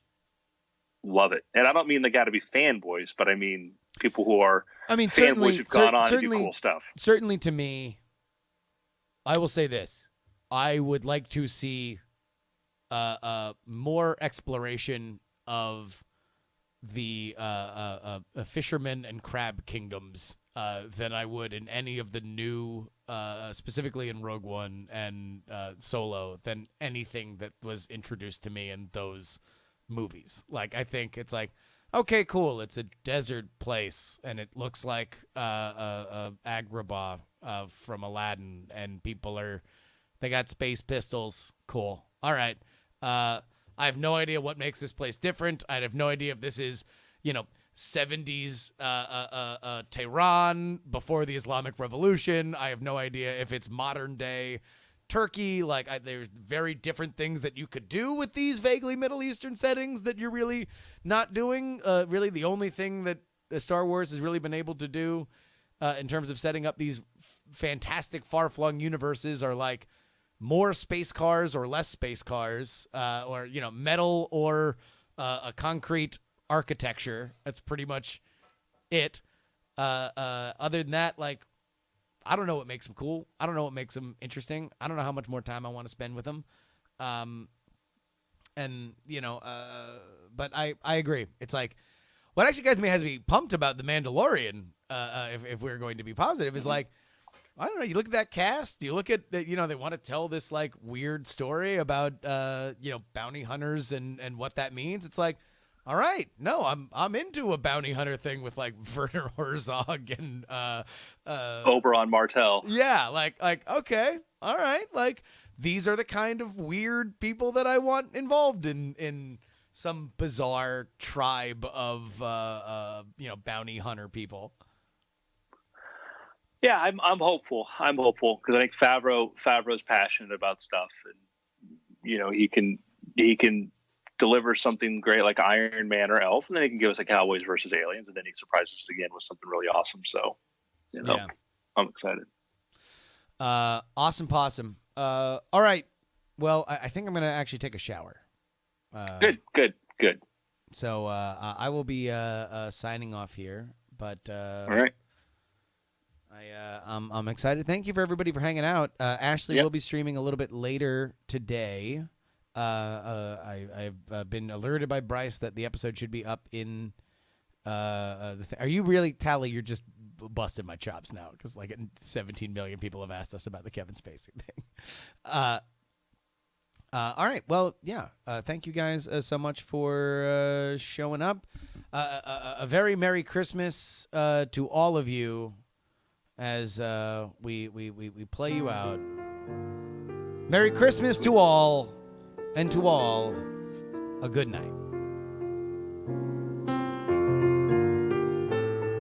love it. And I don't mean they got to be fanboys, but I mean people who are fanboys who've gone on to do cool stuff. Certainly to me, I will say this. I would like to see more exploration of the fishermen and crab kingdoms than I would in any of the new, specifically in Rogue One and Solo, than anything that was introduced to me in those movies. Like, I think it's like, okay, cool, it's a desert place, and it looks like Agrabah from Aladdin, and people they got space pistols. Cool. All right. I have no idea what makes this place different. I have no idea if this is, 70s Tehran before the Islamic Revolution. I have no idea if it's modern day Turkey. There's very different things that you could do with these vaguely Middle Eastern settings that you're really not doing. Really, the only thing that Star Wars has really been able to do in terms of setting up these fantastic far-flung universes are like more space cars or less space cars, or metal or a concrete architecture. That's pretty much it. Other than that, I don't know what makes them cool. I don't know what makes them interesting. I don't know how much more time I want to spend with them. But I agree. It's like, what actually has me pumped about The Mandalorian, if we're going to be positive, is like, I don't know. You look at that cast. You look at, they want to tell this like weird story about, bounty hunters and what that means. It's like, all right, no, I'm into a bounty hunter thing with like Werner Herzog and Oberon Martell. Yeah, like okay, all right, like these are the kind of weird people that I want involved in some bizarre tribe of bounty hunter people. Yeah, I'm hopeful. I'm hopeful because I think Favreau's passionate about stuff, and he can deliver something great like Iron Man or Elf, and then he can give us a Cowboys versus Aliens, and then he surprises us again with something really awesome. So, yeah. I'm excited. Awesome possum. All right. Well, I think I'm gonna actually take a shower. Good. So I will be signing off here, but all right. I'm excited. Thank you for everybody for hanging out. Ashley will be streaming a little bit later today. I've been alerted by Bryce that the episode should be up in. Are you really, Tally? You're just busting my chops now because like 17 million people have asked us about the Kevin Spacey thing. All right. Well, yeah. Thank you guys so much for showing up. A very Merry Christmas to all of you as we play you out. Merry Christmas to all. And to all, a good night.